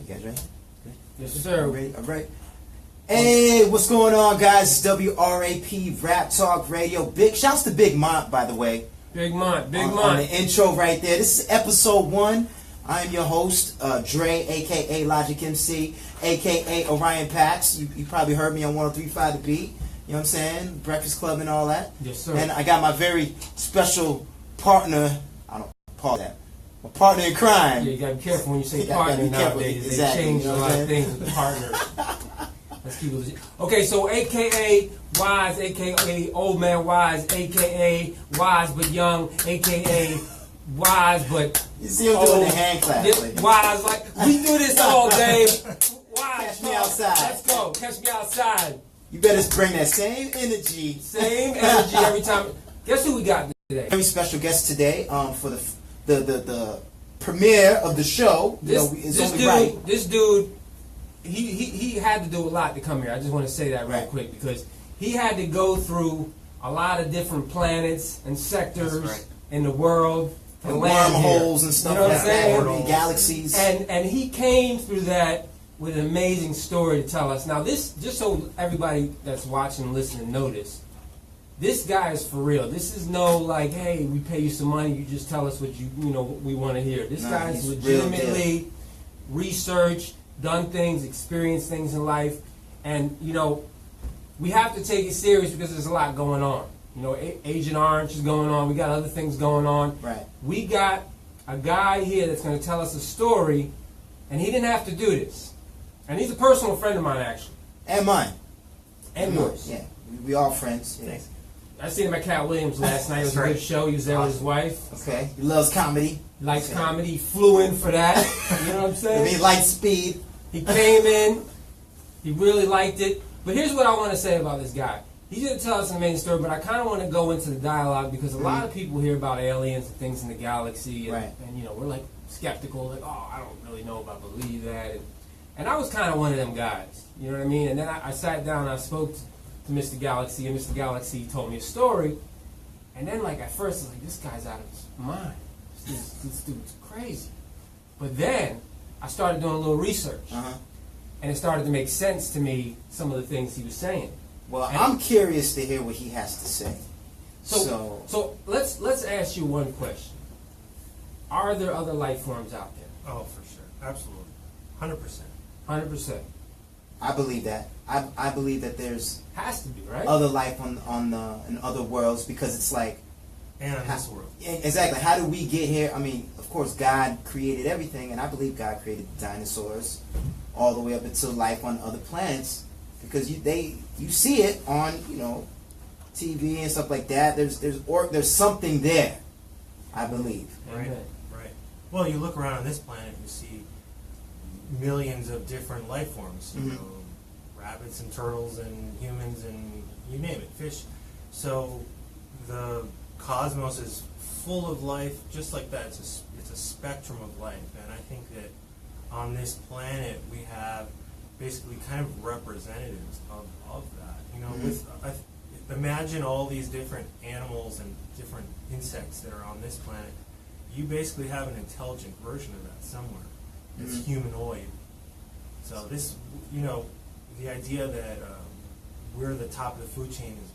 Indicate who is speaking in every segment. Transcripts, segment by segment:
Speaker 1: You guys ready?
Speaker 2: Yes, sir.
Speaker 1: Ready? All right. Hey, what's going on, guys? It's WRAP Rap Talk Radio. Big shouts to Big Mont, by the way.
Speaker 2: Big Mont, Big Mont.
Speaker 1: On the intro right there. This is episode 1. I'm your host, Dre, a.k.a. Logic MC, a.k.a. Orion Pax. You probably heard me on 103.5 The Beat. You know what I'm saying? Breakfast Club and all that.
Speaker 2: Yes, sir.
Speaker 1: And I got my very special partner. I don't call that. My partner in crime.
Speaker 2: Yeah, you gotta be careful when you say
Speaker 1: You gotta
Speaker 2: partner
Speaker 1: be careful.
Speaker 2: nowadays.
Speaker 1: Exactly.
Speaker 2: They change
Speaker 1: You know
Speaker 2: a
Speaker 1: what
Speaker 2: lot
Speaker 1: I'm
Speaker 2: of things with the partners. Let's keep it legit. Okay, so a.k.a. Wise, a.k.a. Old Man Wise, a.k.a. Wise but Young, a.k.a. Wise but
Speaker 1: You see him doing the hand clap.
Speaker 2: Yeah, Wise, like, we do this all day. Wise.
Speaker 1: Catch me outside.
Speaker 2: Let's go. Catch me outside.
Speaker 1: You better bring that same energy.
Speaker 2: Same energy every time. Guess who we got today?
Speaker 1: Very special guest today for the premiere of the show.
Speaker 2: This dude, he had to do a lot to come here. I just want to say that real quick because he had to go through a lot of different planets and sectors in the world and
Speaker 1: wormholes and stuff like that,
Speaker 2: and
Speaker 1: galaxies.
Speaker 2: And he came through that with an amazing story to tell us. Now this, just so everybody that's watching and listening notice, this guy is for real. This is no like, hey, we pay you some money, you just tell us what we want to hear. This guy's legitimately researched, done things, experienced things in life, and we have to take it serious because there's a lot going on. Agent Orange is going on. We got other things going on.
Speaker 1: Right.
Speaker 2: We got a guy here that's going to tell us a story, and he didn't have to do this. And he's a personal friend of mine, actually.
Speaker 1: And mine.
Speaker 2: And yours.
Speaker 1: Yeah. We all friends. Yeah.
Speaker 2: I seen him at Cat Williams last night. It was a good show. He was there with his wife.
Speaker 1: Okay. He loves comedy.
Speaker 2: He likes comedy. He flew in for that. You know what I'm saying?
Speaker 1: He likes speed.
Speaker 2: He came in. He really liked it. But here's what I want to say about this guy. He's going to tell us an amazing story, but I kind of want to go into the dialogue because a lot of people hear about aliens and things in the galaxy, and we're like skeptical, like, oh, I don't really know if I believe that. And I was kind of one of them guys, you know what I mean? And then I sat down and I spoke to Mr. Galaxy, and Mr. Galaxy told me a story. And then, like, at first, I was like, this guy's out of his mind. This dude's crazy. But then I started doing a little research, and it started to make sense to me, some of the things he was saying.
Speaker 1: Well, I'm curious to hear what he has to say.
Speaker 2: So let's ask you one question. Are there other life forms out there?
Speaker 3: Oh, for sure. Absolutely. 100%.
Speaker 2: 100%.
Speaker 1: I believe that. I believe that there's
Speaker 2: has to be, right?
Speaker 1: Other life in other worlds, because it's like,
Speaker 3: and in this world.
Speaker 1: Exactly. How do we get here? I mean, of course, God created everything, and I believe God created dinosaurs all the way up until life on other planets, because you see it on TV and stuff like that. There's something there, I believe.
Speaker 3: Right. Well, you look around on this planet, you see millions of different life forms. You know, rabbits and turtles and humans and you name it, fish. So the cosmos is full of life, just like that. It's a spectrum of life, and I think that on this planet we have basically kind of representatives of that. Imagine all these different animals and different insects that are on this planet. You basically have an intelligent version of that somewhere. It's humanoid. So this, the idea that we're the top of the food chain is,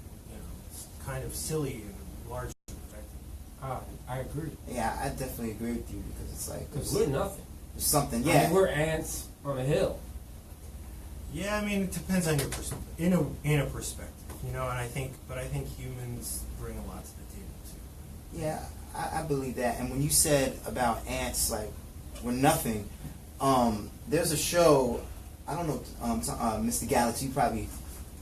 Speaker 3: it's kind of silly and largely effective.
Speaker 2: I agree.
Speaker 1: Yeah, I definitely agree with you, because it's like,
Speaker 2: because we're nothing.
Speaker 1: There's something.
Speaker 2: I mean, we're ants on a hill.
Speaker 3: Yeah, I mean, it depends on your perspective. In a perspective, and I think humans bring a lot to the table too.
Speaker 1: Yeah, I believe that. And when you said about ants, like, we're nothing, there's a show, I don't know, Mr. Galaxy, you probably,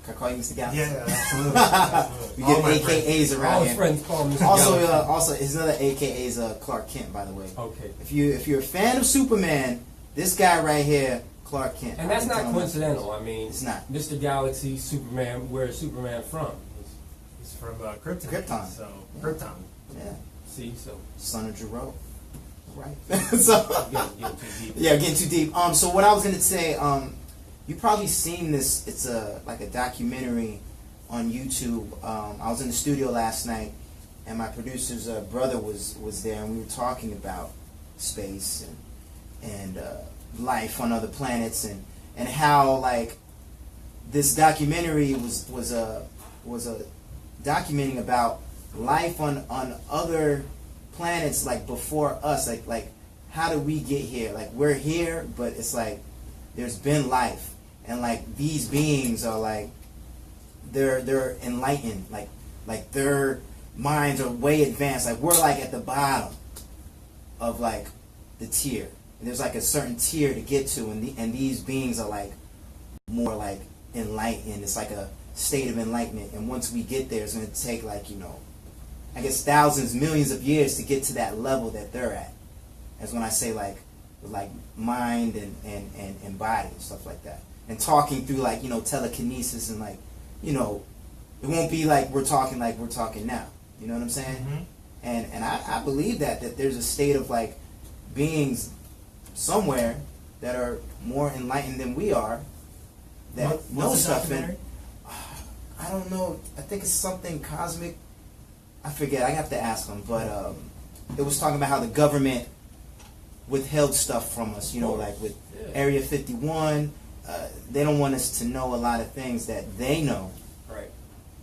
Speaker 1: can I call you Mr. Galaxy?
Speaker 3: Yeah, absolutely.
Speaker 1: We get AKAs around
Speaker 2: All
Speaker 1: here.
Speaker 2: his friends call him Mr. Galaxy.
Speaker 1: Also, his other AKA is Clark Kent, by the way.
Speaker 2: Okay.
Speaker 1: If you're a fan of Superman, this guy right here, Clark Kent.
Speaker 2: And that's not coincidental. I mean,
Speaker 1: it's not.
Speaker 2: Mr. Galaxy, Superman. Where is Superman from?
Speaker 3: He's from Krypton.
Speaker 1: Krypton.
Speaker 3: So
Speaker 1: yeah.
Speaker 3: Krypton.
Speaker 1: Yeah.
Speaker 2: See, so
Speaker 1: son of Jerome. Right. So getting too deep. So what I was gonna say, you probably seen this. It's like a documentary on YouTube. I was in the studio last night, and my producer's brother was there, and we were talking about space and life on other planets, and how like this documentary was documenting about life on other planets like before us, like how did we get here? Like we're here, but it's like there's been life, and like these beings are like they're enlightened, like their minds are way advanced. Like we're like at the bottom of like the tier. And there's like a certain tier to get to, and these beings are like more like enlightened. It's like a state of enlightenment, and once we get there, it's going to take like, you know, I guess thousands, millions of years to get to that level that they're at. That's when I say like mind and body and stuff like that, and talking through like, you know, telekinesis, and like, you know, it won't be like we're talking now. You know what I'm saying?
Speaker 3: Mm-hmm.
Speaker 1: And I believe that there's a state of like beings somewhere that are more enlightened than we are, that know stuff. And I don't know. I think it's something cosmic. I forget. I have to ask them. But it was talking about how the government withheld stuff from us. You know, like with Area 51, they don't want us to know a lot of things that they know.
Speaker 2: Right.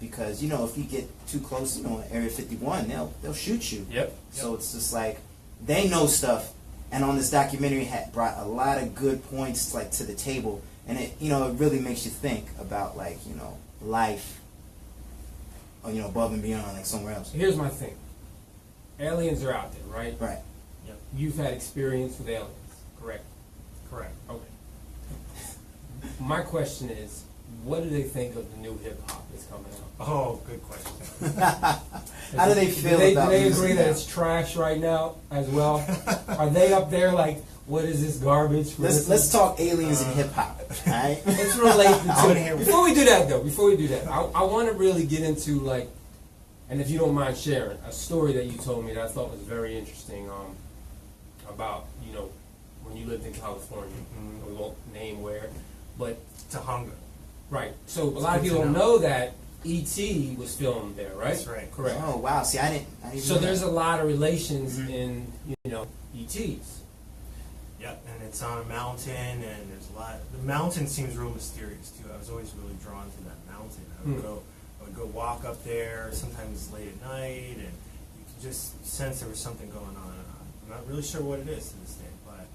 Speaker 1: Because, you know, if you get too close, you know, Area 51, they'll shoot you.
Speaker 2: Yep.
Speaker 1: So it's just like they know stuff, and on this documentary had brought a lot of good points like to the table, and it, you know, it really makes you think about like, you know, life, or, you know, above and beyond, like somewhere else.
Speaker 2: Here's my thing. Aliens are out there, right?
Speaker 1: Right.
Speaker 3: Yep.
Speaker 2: You've had experience with aliens, correct?
Speaker 3: Correct.
Speaker 2: Okay. My question is, what do they think of the new hip hop that's coming out?
Speaker 3: Oh, good question.
Speaker 1: How do they feel about
Speaker 2: Do they
Speaker 1: music
Speaker 2: agree that
Speaker 1: now?
Speaker 2: it's trash right now as well? Are they up there like, what is this garbage?
Speaker 1: Let's talk aliens and hip hop. All right.
Speaker 2: Let's relate the
Speaker 3: I wanna
Speaker 2: two.
Speaker 3: hear-
Speaker 2: Before we do that, I want to really get into like, and if you don't mind sharing, a story that you told me that I thought was very interesting. About, you know, when you lived in California.
Speaker 3: Mhm.
Speaker 2: We won't name where, but
Speaker 3: Tahunga.
Speaker 2: right. So a lot of
Speaker 3: good
Speaker 2: people
Speaker 3: to
Speaker 2: don't
Speaker 3: know.
Speaker 2: know that E.T. was filmed there, right?
Speaker 3: That's right.
Speaker 2: Correct.
Speaker 1: Oh wow! See, I didn't
Speaker 2: So
Speaker 1: know
Speaker 2: there's
Speaker 1: that.
Speaker 2: a lot of relations
Speaker 1: Mhm.
Speaker 2: in, you know, E.T.s.
Speaker 3: Yep, and it's on a mountain, and there's a lot. The mountain seems real mysterious too. I was always really drawn to that mountain. I would go walk up there. Sometimes late at night, and you could just sense there was something going on. I'm not really sure what it is to this day, but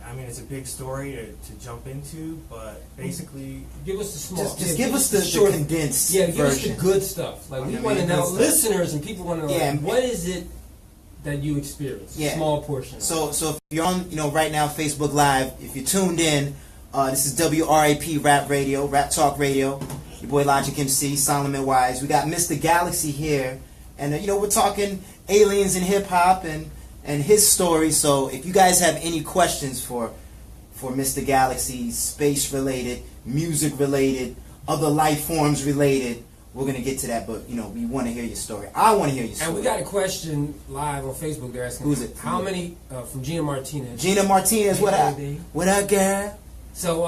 Speaker 3: I mean, it's a big story to jump into. But basically,
Speaker 2: Give us the small.
Speaker 1: Just give us the
Speaker 2: short,
Speaker 1: condensed
Speaker 2: Yeah, give
Speaker 1: version.
Speaker 2: us the good stuff. Like
Speaker 1: I
Speaker 2: we
Speaker 1: mean,
Speaker 2: want to
Speaker 1: good
Speaker 2: know,
Speaker 1: stuff.
Speaker 2: listeners and people want to know,
Speaker 1: Yeah,
Speaker 2: like, what is it that you experience?
Speaker 1: Yeah.
Speaker 2: Small portion. Of
Speaker 1: So if you're on, you know, right now Facebook Live, if you're tuned in, this is WRAP Rap Radio, Rap Talk Radio. Your boy Logic MC, Solomon Wise. We got Mr. Galaxy here, and you know, we're talking aliens and hip hop and his story. So if you guys have any questions for Mr. Galaxy, space related, music related, other life forms related, we're gonna get to that. But you know, we want to hear your story. I want to hear your story.
Speaker 2: And we got a question live on Facebook. They're asking,
Speaker 1: Who's it?
Speaker 2: How many from Gina Martinez?
Speaker 1: Gina Martinez, what up?
Speaker 2: baby.
Speaker 1: What up, girl?
Speaker 2: So,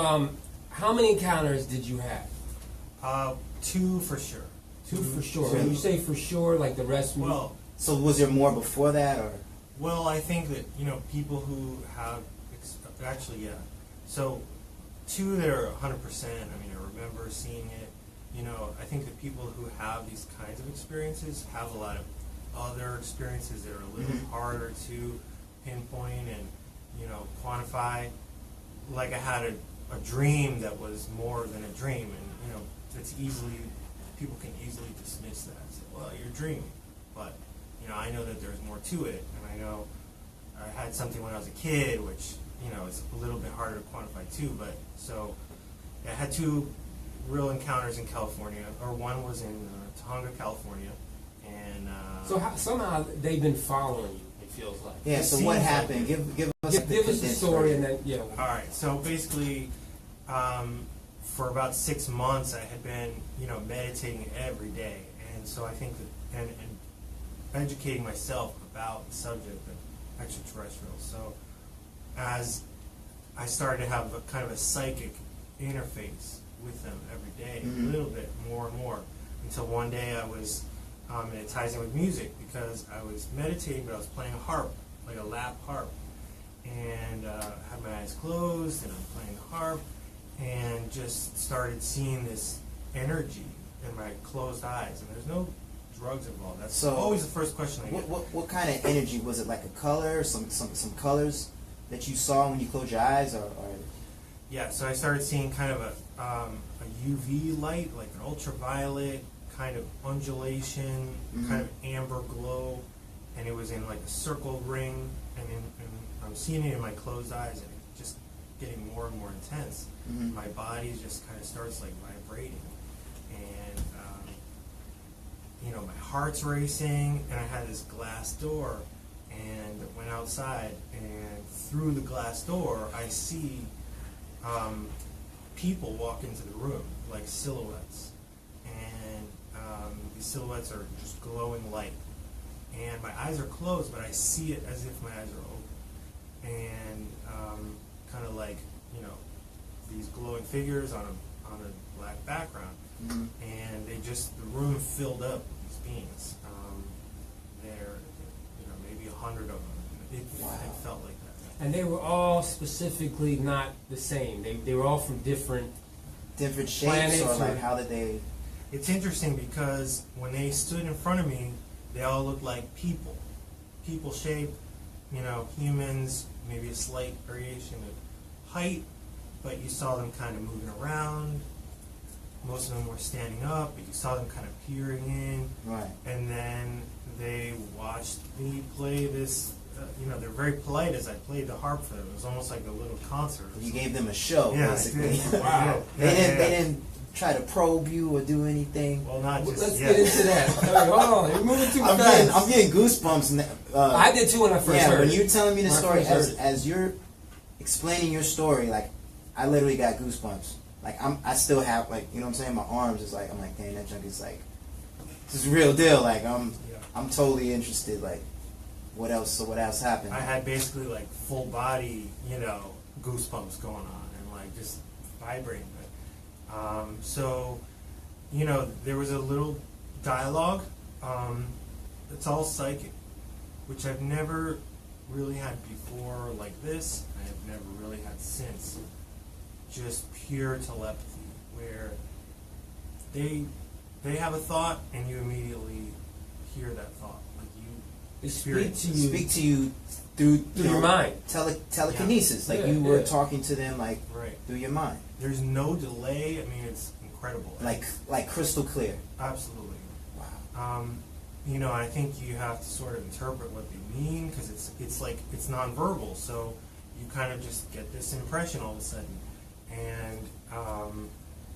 Speaker 2: how many encounters did you have?
Speaker 3: 2 for sure.
Speaker 2: Two for sure.
Speaker 1: Two.
Speaker 2: When you say for sure, like the rest.
Speaker 3: Well,
Speaker 1: So was there more before that, or?
Speaker 3: Well, I think that, you know, people who have actually, yeah. So 2 that are 100%. I mean, I remember seeing it. You know, I think that people who have these kinds of experiences have a lot of other experiences that are a little harder to pinpoint and, you know, quantify. Like I had a dream that was more than a dream, and you know, it's people can easily dismiss that and say, well, you're dreaming. But you know, I know that there's more to it, and I know I had something when I was a kid, which, you know, is a little bit harder to quantify too. But so I had 2 real encounters in California, or one was in Tahunga, California, and
Speaker 2: So somehow they've been following you. It feels like.
Speaker 1: Yeah.
Speaker 3: It
Speaker 1: So what
Speaker 3: seems
Speaker 1: happened?
Speaker 3: like it.
Speaker 1: Give us
Speaker 2: Give us the story, and then
Speaker 3: All right. So basically, for about 6 months, I had been, you know, meditating every day, and so I think that and educating myself about the subject of extraterrestrials. So as I started to have a kind of a psychic interface with them every day, a little bit more and more, until one day I was and it ties in with music because I was meditating, but I was playing a harp, like a lap harp, and eyes closed and I'm playing the harp, and just started seeing this energy in my closed eyes. And there's no drugs involved. That's always the first question I get.
Speaker 1: What kind of energy was it? Like a color, some colors that you saw when you closed your eyes, or?
Speaker 3: Yeah, so I started seeing kind of a UV light, like an ultraviolet kind of undulation, kind of amber glow, and it was in like a circle ring, and I'm seeing it in my closed eyes, and it's just getting more and more intense. My body just kind of starts like vibrating, and you know, my heart's racing, and I had this glass door, and went outside, and through the glass door I see people walk into the room, like silhouettes, and these silhouettes are just glowing light, and my eyes are closed, but I see it as if my eyes are open, and kind of like, you know, these glowing figures on a black background, and the room filled up with these beings. There, you know, maybe 100 of them. It felt like that.
Speaker 2: And they were all specifically not the same. They were all from different
Speaker 1: shapes,
Speaker 2: planets,
Speaker 1: or like how did they?
Speaker 3: It's interesting because when they stood in front of me, they all looked like people shaped, you know, humans, maybe a slight variation of height, but you saw them kind of moving around. Most of them were standing up, but you saw them kind of peering in.
Speaker 1: Right.
Speaker 3: And then they watched me play this. You know, they're very polite as I played the harp for them. It was almost like a little concert.
Speaker 1: You gave them a show, basically.
Speaker 2: Wow.
Speaker 1: They didn't try to probe you or do anything.
Speaker 3: Well, not just
Speaker 2: Let's get into that. Hold on, you're moving too fast.
Speaker 1: I'm getting goosebumps.
Speaker 2: I did too when I first heard.
Speaker 1: Yeah, when you're telling me the story,
Speaker 2: first
Speaker 1: as you're explaining your story, like I literally got goosebumps. Like I still have, like, you know what I'm saying. My arms is like, I'm like, dang, that junk is like, this is real deal. Like I'm totally interested. Like, what else happened?
Speaker 3: I had basically like full body, you know, goosebumps going on and like just vibrating. So, you know, there was a little dialogue. It's all psychic, which I've never really had before like this. I have never really had since. Just pure telepathy, where they have a thought and you immediately hear that thought. Like you
Speaker 1: speak to you through
Speaker 2: your mind.
Speaker 1: Telekinesis. Like you were talking to them like through your mind.
Speaker 3: There's no delay. I mean, it's incredible.
Speaker 1: Like crystal clear.
Speaker 3: Absolutely.
Speaker 1: Wow.
Speaker 3: You know, I think you have to sort of interpret what they mean, because it's like it's nonverbal. So you kind of just get this impression all of a sudden, and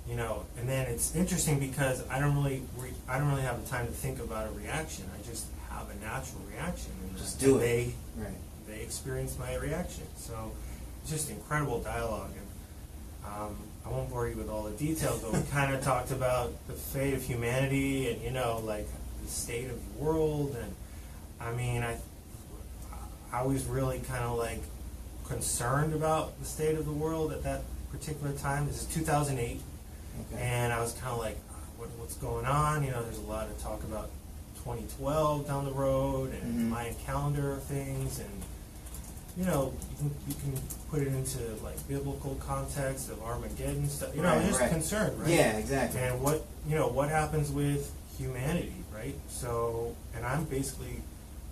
Speaker 3: you know, and then it's interesting because I don't really have the time to think about a reaction. I just have a natural reaction, and
Speaker 1: just do it.
Speaker 3: They experience my reaction. So it's just incredible dialogue. And I won't bore you with all the details, but we kind of talked about the fate of humanity, and, you know, like the state of the world. And I mean, I was really kind of like concerned about the state of the world at that particular time. This is 2008, and I was kind of like, what's going on? You know, there's a lot of talk about 2012 down the road, and Mayan calendar things, and you know, you can put it into like biblical context of Armageddon stuff. You know, I'm just concerned, right?
Speaker 1: Yeah, exactly.
Speaker 3: And what happens with humanity, right? So, and I'm basically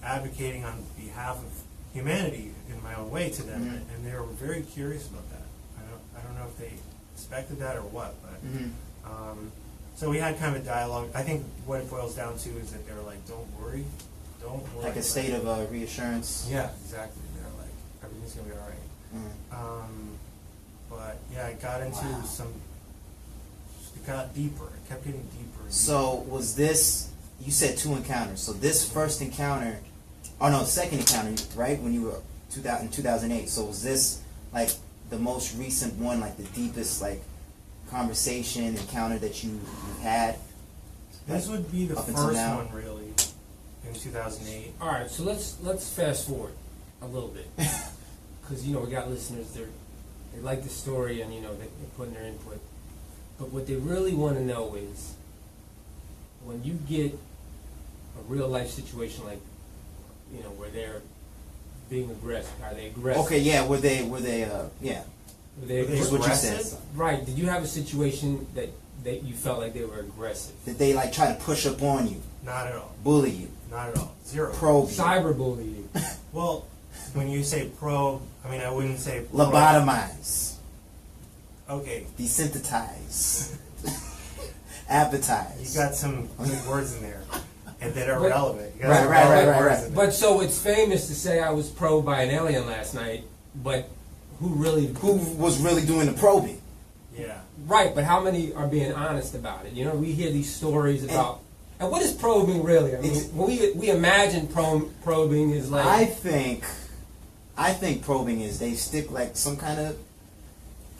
Speaker 3: advocating on behalf of humanity in my own way to them, and they were very curious about that. I don't know if they expected that or what, but so we had kind of a dialogue. I think what it boils down to is that they were like, don't worry.
Speaker 1: Like a state of reassurance.
Speaker 3: Yeah, exactly. They're like, everything's gonna be all right. But yeah, I got into it got deeper. It kept getting deeper.
Speaker 1: So was this? You said 2 encounters. So this first encounter, second encounter, right? When you were in 2008. So was this like the most recent one, like the deepest like conversation encounter that you had?
Speaker 3: This would be the first one, really, in 2008.
Speaker 2: All right, so let's fast forward a little bit, because you know we got listeners. They like the story, and you know they're putting their input. But what they really want to know is when you get a real life situation like, you know, where they're being aggressive? Are they aggressive?
Speaker 1: Okay, yeah, were they, yeah.
Speaker 2: Were they
Speaker 3: Were they
Speaker 1: That's what you
Speaker 3: aggressive?
Speaker 1: said.
Speaker 2: Right. Did you have a situation that you felt like they were aggressive?
Speaker 1: Did they like try to push up on you,
Speaker 3: Not at all.
Speaker 1: bully you,
Speaker 3: Not at all. Zero.
Speaker 1: probe you,
Speaker 2: Cyberbully you?
Speaker 3: Well, when you say probe, I mean, I wouldn't say probe.
Speaker 1: lobotomize,
Speaker 3: Okay,
Speaker 1: desensitize, advertise?
Speaker 3: you got some good words in there, and that are
Speaker 2: But-
Speaker 3: relevant. You got
Speaker 1: Right,
Speaker 3: some
Speaker 1: right,
Speaker 3: relevant
Speaker 1: right,
Speaker 3: words
Speaker 1: right.
Speaker 3: in there.
Speaker 2: But so it's famous to say I was probed by an alien last night, but who really?
Speaker 1: Who was really doing the probing?
Speaker 3: Yeah.
Speaker 2: Right, but how many are being honest about it? You know, we hear these stories about. And what is probing really? I mean,
Speaker 1: It's-
Speaker 2: when we imagine probing is like.
Speaker 1: I think probing is they stick like some kind of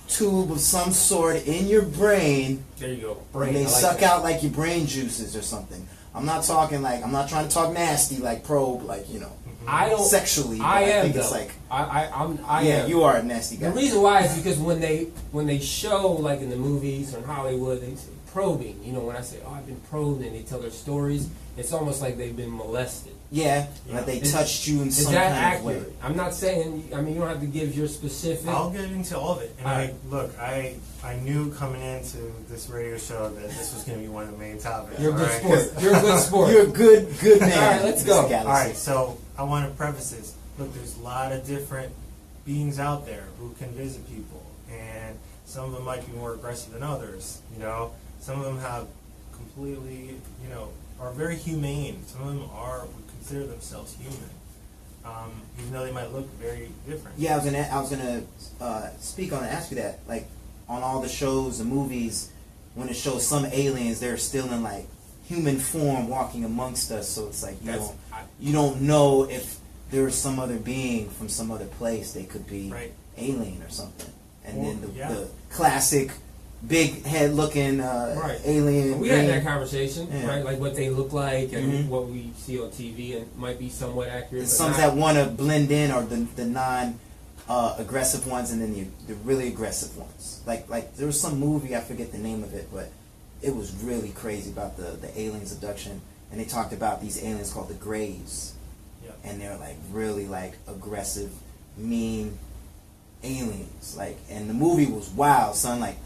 Speaker 1: tube of some sort in your brain,
Speaker 2: There you go.
Speaker 1: and
Speaker 2: Brain.
Speaker 1: they
Speaker 2: I like
Speaker 1: suck
Speaker 2: that.
Speaker 1: out like your brain juices or something. I'm not trying to talk nasty like probe, like, you know,
Speaker 2: I don't.
Speaker 1: sexually. But
Speaker 2: I am
Speaker 1: think
Speaker 2: though.
Speaker 1: it's like,
Speaker 2: I
Speaker 1: yeah,
Speaker 2: am.
Speaker 1: you are a nasty guy.
Speaker 2: The reason why is because when they show, like in the movies or in Hollywood, they say probing. You know, when I say, "Oh, I've been probed," and they tell their stories, it's almost like they've been molested.
Speaker 1: Yeah,
Speaker 3: Yeah.
Speaker 1: like they
Speaker 2: Is-
Speaker 1: touched you in
Speaker 2: Is
Speaker 1: some
Speaker 2: that
Speaker 1: kind of way.
Speaker 2: accurate? I'm not saying. I mean, you don't have to give your specific.
Speaker 3: I'll get into all of it. And
Speaker 2: All right.
Speaker 3: I knew coming into this radio show that this was going to be one of the main topics.
Speaker 2: You're a good
Speaker 3: all right?
Speaker 2: sport. You're a good sport.
Speaker 1: You're a good man.
Speaker 2: All right, let's
Speaker 1: Mr.
Speaker 2: go.
Speaker 1: Galaxy.
Speaker 3: All right, so I want to preface this. Look, there's a lot of different beings out there who can visit people, and some of them might be more aggressive than others. You know, some of them have completely, are very humane. Some of them would consider themselves human, even though they might look very different.
Speaker 1: Yeah, I was gonna speak on and ask you that. Like on all the shows, the movies, when it shows some aliens, they're still in like human form, walking amongst us. So it's like you don't know if there's some other being from some other place. They could be
Speaker 3: Right.
Speaker 1: alien or something. And
Speaker 3: Or-
Speaker 1: then the
Speaker 3: yeah.
Speaker 1: classic big head looking
Speaker 2: Right.
Speaker 1: alien.
Speaker 2: We had
Speaker 1: green-
Speaker 2: that conversation,
Speaker 1: Yeah.
Speaker 2: right? Like what they look like and
Speaker 1: Mhm.
Speaker 2: what we see on TV, and might be somewhat accurate.
Speaker 1: And
Speaker 2: but
Speaker 1: some
Speaker 2: not-
Speaker 1: that want to blend in, or the non aggressive ones, and then the really aggressive ones. Like there was some movie, I forget the name of it, but it was really crazy about the aliens abduction, and they talked about these aliens called the Graves,
Speaker 3: Yep.
Speaker 1: and they're like really like aggressive, mean aliens. Like, and the movie was wild, son. Like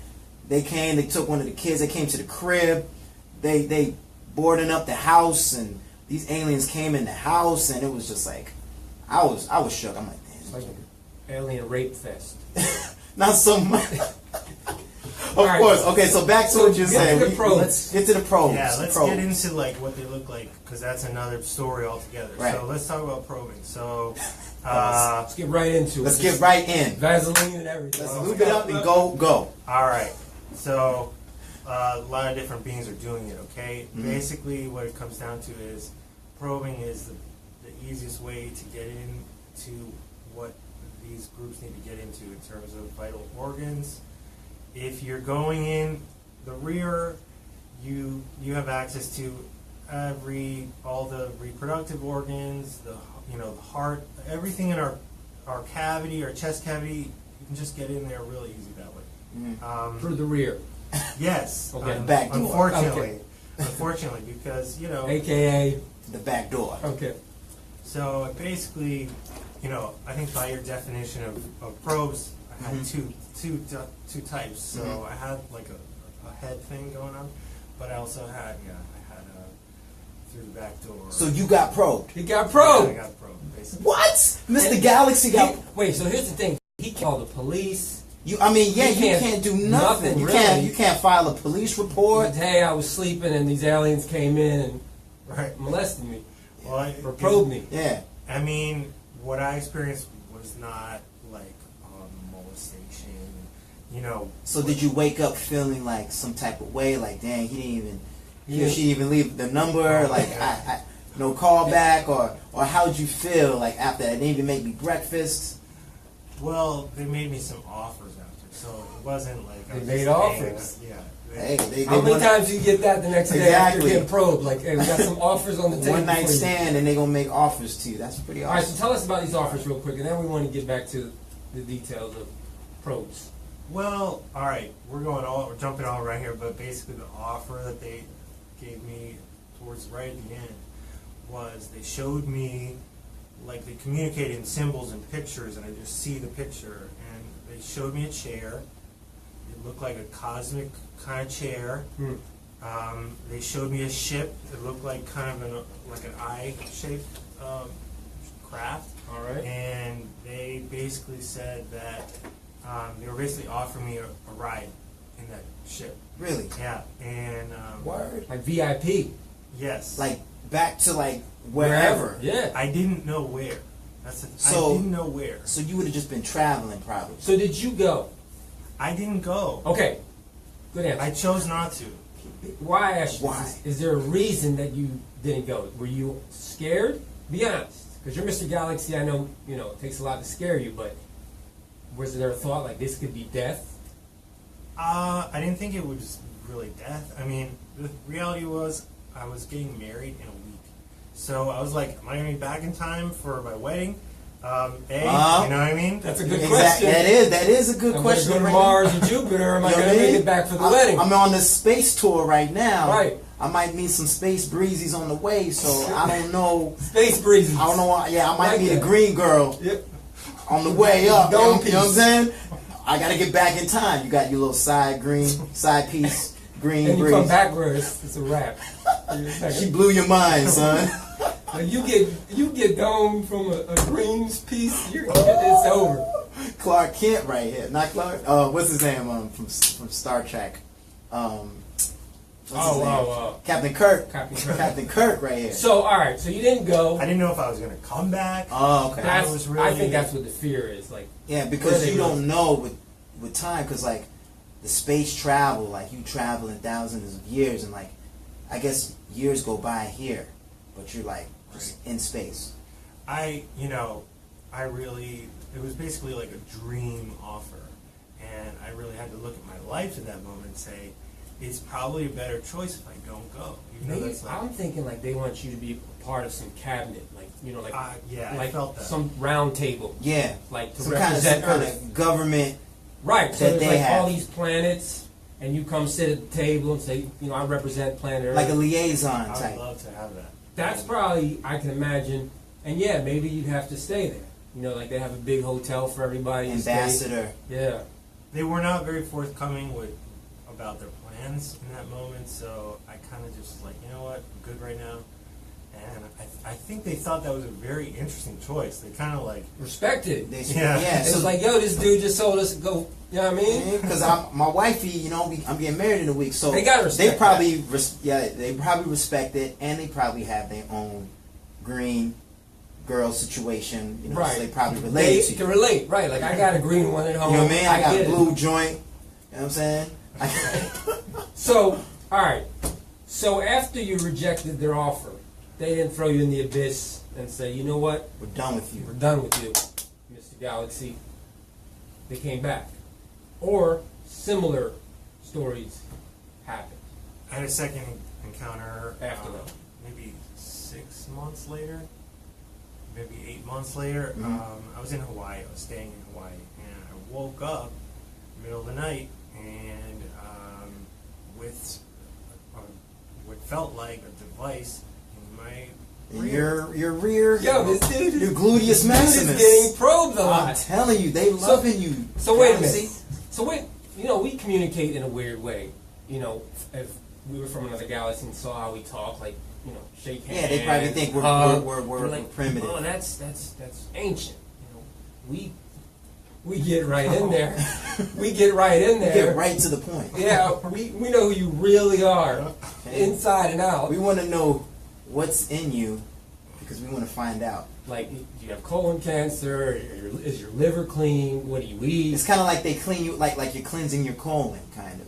Speaker 1: they took one of the kids, they came to the crib, they boarding up the house, and these aliens came in the house, and it was just like I was shook. I'm like,
Speaker 2: It's
Speaker 1: damn.
Speaker 2: like an alien rape fest.
Speaker 1: Not so much. Of
Speaker 2: All right.
Speaker 1: course. Okay, so back to
Speaker 2: So
Speaker 1: what you're
Speaker 2: get to
Speaker 1: saying.
Speaker 2: the probes.
Speaker 1: Let's get to the probes.
Speaker 3: Yeah,
Speaker 1: The
Speaker 3: let's
Speaker 1: probes.
Speaker 3: get into like what they look like, because that's another story altogether.
Speaker 1: Right.
Speaker 3: So let's talk about probing. So
Speaker 2: Let's get right into it.
Speaker 1: Let's get right in.
Speaker 2: Vaseline and everything.
Speaker 1: Let's lube it up and go.
Speaker 3: all right, so a lot of different beings are doing it. Okay,
Speaker 1: Mhm.
Speaker 3: basically what it comes down to is probing is the easiest way to get into what these groups need to get into in terms of vital organs. If you're going in the rear, you have access to all the reproductive organs, the heart, everything in our cavity, our chest cavity. You can just get in there really easy that way.
Speaker 1: Mhm.
Speaker 2: Through the rear,
Speaker 3: Yes.
Speaker 2: Okay.
Speaker 1: Back door.
Speaker 3: Unfortunately.
Speaker 2: Okay.
Speaker 3: Unfortunately, because
Speaker 2: aka.
Speaker 1: The back door.
Speaker 2: Okay.
Speaker 3: so basically, I think by your definition of probes, I had
Speaker 1: Mhm.
Speaker 3: two types. So
Speaker 1: Mhm.
Speaker 3: I had like a head thing going on, but I also had through the back door.
Speaker 1: So you got probed.
Speaker 2: He got
Speaker 3: I
Speaker 2: probed.
Speaker 3: got probed, basically.
Speaker 1: What? Mr. Galaxy got.
Speaker 2: Wait, so here's the thing. He called the police.
Speaker 1: You
Speaker 2: He
Speaker 1: can't do nothing. You can't file a police report.
Speaker 2: Said, hey, I was sleeping and these aliens came in and
Speaker 3: Right.
Speaker 2: molested me
Speaker 3: Well,
Speaker 2: or probed me.
Speaker 1: Yeah.
Speaker 3: I mean, what I experienced was not like molestation.
Speaker 1: So did you wake up feeling like some type of way? Like, dang, he or
Speaker 2: Yeah.
Speaker 1: she didn't even leave the number. Like, I no call back, or how'd you feel like after that? They didn't even make me breakfast.
Speaker 3: Well, they made me some offers after, so it wasn't like
Speaker 2: They
Speaker 3: was
Speaker 2: made
Speaker 3: just
Speaker 2: offers?
Speaker 3: Yeah.
Speaker 1: Hey, they
Speaker 2: How many
Speaker 1: wanna-
Speaker 2: times do you get that the next day after
Speaker 1: Exactly.
Speaker 2: getting probed? Like, hey, we got some offers on the table.
Speaker 1: one night
Speaker 2: for you.
Speaker 1: stand, and they gonna make offers to you. That's pretty
Speaker 2: All right,
Speaker 1: awesome.
Speaker 2: so tell us about these offers real quick, and then we want to get back to the details of probes.
Speaker 3: Well, all right, we're jumping all right here, but basically the offer that they gave me towards right at the end was they showed me like they communicate in symbols and pictures, and I just see the picture. And they showed me a chair. It looked like a cosmic kind of chair. They showed me a ship. It looked like kind of an eye-shaped craft.
Speaker 2: All right.
Speaker 3: And they basically said that they were basically offering me a ride in that ship.
Speaker 1: Really?
Speaker 3: Yeah. And
Speaker 1: Word.
Speaker 2: Like VIP.
Speaker 3: yes.
Speaker 1: Like back to like wherever.
Speaker 2: Yeah.
Speaker 3: I didn't know where. That's the,
Speaker 1: So-
Speaker 3: I didn't know where.
Speaker 1: So you would have just been traveling probably.
Speaker 2: So did you go?
Speaker 3: I didn't go.
Speaker 2: Okay. Good answer.
Speaker 3: I chose not to.
Speaker 2: Why I asked you
Speaker 1: Why?
Speaker 2: this, is there a reason that you didn't go? Were you scared? Be honest. Because you're Mr. Galaxy, I know, it takes a lot to scare you, but was there a thought like this could be death?
Speaker 3: I didn't think it was really death. I mean, the reality was I was getting married in a week. So I was like, am I going to be back in time for my wedding? You know what I mean?
Speaker 2: That's a good
Speaker 1: Exactly.
Speaker 2: question.
Speaker 1: That is a good
Speaker 2: Am I
Speaker 1: question.
Speaker 2: going to
Speaker 1: right
Speaker 2: Mars or Jupiter, or am I
Speaker 1: You know
Speaker 2: going
Speaker 1: what
Speaker 2: to
Speaker 1: I
Speaker 2: make
Speaker 1: mean?
Speaker 2: it back for the wedding?
Speaker 1: I'm on this space tour right now.
Speaker 2: Right.
Speaker 1: I might meet some space breezes on the way, so I don't know.
Speaker 2: Space breezes.
Speaker 1: I don't know. Yeah, I might
Speaker 2: Like
Speaker 1: meet
Speaker 2: that.
Speaker 1: a green girl
Speaker 2: Yep.
Speaker 1: on the way up. You
Speaker 2: Dome
Speaker 1: know what I'm saying? I gotta get back in time. You got your little side piece, green
Speaker 2: And you
Speaker 1: breeze.
Speaker 2: come back where it's a wrap.
Speaker 1: She blew your mind, son.
Speaker 2: Like you get domed from a green piece, it's over.
Speaker 1: Clark Kent right here. Not Clark. What's his name? From Star Trek. What's his name? Captain Kirk.
Speaker 2: Captain Kirk.
Speaker 1: Captain Kirk right here.
Speaker 2: So all right, so you didn't go.
Speaker 3: I didn't know if I was going to come back.
Speaker 1: Oh, okay.
Speaker 3: That was really-
Speaker 2: I think that's what the fear is. Like,
Speaker 1: Yeah,
Speaker 2: Where
Speaker 1: because
Speaker 2: they
Speaker 1: you
Speaker 2: live.
Speaker 1: don't know with time, because like the space travel, like you travel in thousands of years, and like I guess years go by here, but you're like just in space.
Speaker 3: It was basically like a dream offer. And I really had to look at my life in that moment and say, it's probably a better choice if I don't go. Even though
Speaker 2: maybe
Speaker 3: that's like,
Speaker 2: I'm thinking like they want you to be a part of some cabinet, like
Speaker 3: yeah, I
Speaker 2: like
Speaker 3: felt that.
Speaker 2: some round table,
Speaker 1: Yeah,
Speaker 2: like to
Speaker 1: some
Speaker 2: represent
Speaker 1: kind
Speaker 2: Earth.
Speaker 1: of government.
Speaker 2: Right. So
Speaker 1: that
Speaker 2: there's
Speaker 1: they
Speaker 2: like
Speaker 1: have.
Speaker 2: all these planets, and you come sit at the table and say, I represent planet Earth.
Speaker 1: Like a liaison
Speaker 3: I
Speaker 1: type.
Speaker 3: would love to have that.
Speaker 2: That's probably, I can imagine, and yeah, maybe you'd have to stay there. Like they have a big hotel for everybody. to stay.
Speaker 1: Ambassador.
Speaker 2: Yeah.
Speaker 3: They were not very forthcoming about their plans in that moment, so I kind of just was like, you know what, I'm good right now. And I think they thought that was a very interesting choice. They kind of like,
Speaker 2: Respected.
Speaker 3: Yeah.
Speaker 2: It
Speaker 1: So
Speaker 2: was like, yo, this dude just told us to go. You know what I mean?
Speaker 1: because my wifey, I'm getting married in a week, so
Speaker 2: They gotta respect
Speaker 1: they probably they probably respect it, and they probably have their own green girl situation,
Speaker 2: Right.
Speaker 1: So they probably relate to you.
Speaker 2: Can relate, right? Like I got a green one at home.
Speaker 1: You know what I mean? I got
Speaker 2: get
Speaker 1: a
Speaker 2: it.
Speaker 1: blue joint. You know what I'm saying?
Speaker 2: So, all right. So after you rejected their offer, they didn't throw you in the abyss and say, you know what?
Speaker 1: We're done with you.
Speaker 2: We're done with you, Mr. Galaxy. They came back. Or similar stories happened.
Speaker 3: I had a second encounter
Speaker 2: After that.
Speaker 3: maybe 6 months later, maybe 8 months later.
Speaker 1: Mhm.
Speaker 3: I was in Hawaii. I was staying in Hawaii, and I woke up in the middle of the night and with what felt like a device in my
Speaker 1: And
Speaker 3: rear.
Speaker 1: your rear,
Speaker 2: Yo, this dude is,
Speaker 1: your gluteus
Speaker 2: this dude is
Speaker 1: maximus.
Speaker 2: getting probed a
Speaker 1: I'm
Speaker 2: lot.
Speaker 1: telling you, they loving you.
Speaker 2: So wait a
Speaker 1: Galaxy.
Speaker 2: minute. So wait, we communicate in a weird way. If we were from another galaxy and saw how we talk, like, shake hands.
Speaker 1: Yeah, they probably think we're
Speaker 2: hug,
Speaker 1: we're
Speaker 2: like,
Speaker 1: primitive.
Speaker 2: Oh, that's ancient. We get right in there. We get right in there.
Speaker 1: Get right to the point.
Speaker 2: Yeah, we know who you really are,
Speaker 1: Okay.
Speaker 2: inside and out.
Speaker 1: We want to know what's in you because we want to find out.
Speaker 2: Like, do you have colon cancer? Is your liver clean? What do you eat?
Speaker 1: It's kind of like they clean you, like you're cleansing your colon, kind of,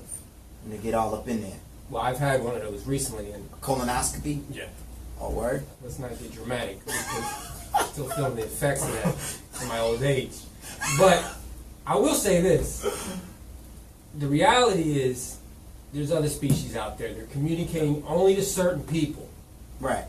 Speaker 1: and they get all up in there.
Speaker 2: Well, I've had one of those recently, and
Speaker 1: Colonoscopy.
Speaker 2: yeah,
Speaker 1: Oh, word.
Speaker 2: let's not get dramatic. Because I'm still feeling the effects of that in my old age. But I will say this: the reality is, there's other species out there. They're communicating only to certain people.
Speaker 1: Right.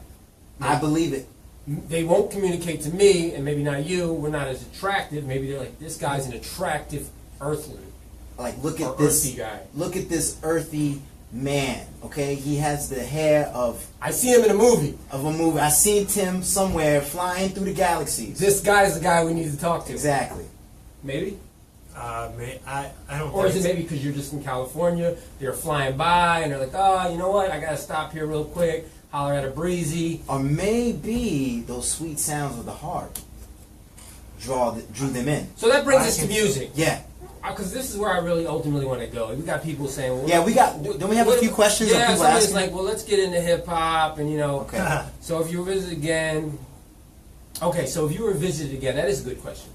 Speaker 1: I believe it.
Speaker 2: They won't communicate to me, and maybe not you. We're not as attractive. Maybe they're like, this guy's an attractive earthling.
Speaker 1: Like, look
Speaker 2: Or
Speaker 1: at this.
Speaker 2: earthy guy.
Speaker 1: Look at this earthy man. Okay, he has the hair of
Speaker 2: I see him in a movie.
Speaker 1: a movie. I seen him somewhere flying through the galaxies.
Speaker 2: This guy's the guy we need to talk to.
Speaker 1: Exactly.
Speaker 2: Maybe?
Speaker 3: I don't.
Speaker 2: Or is
Speaker 3: think
Speaker 2: it maybe because you're just in California, they're flying by, and they're like, oh, you know what, I gotta stop here real quick, holler at a breezy.
Speaker 1: Or maybe those sweet sounds of the heart drew them in.
Speaker 2: So that brings
Speaker 3: I
Speaker 2: us to
Speaker 3: think-
Speaker 2: music.
Speaker 1: Yeah.
Speaker 2: Because this is where I really ultimately want to go. We got people saying, well,
Speaker 1: Yeah, we got. Don't we have a few questions?
Speaker 2: Yeah,
Speaker 1: of people
Speaker 2: somebody's
Speaker 1: asking?
Speaker 2: like, well, let's get into hip hop, and you know.
Speaker 1: Okay.
Speaker 2: So if you were visited again, okay. So if you were visited again, that is a good question.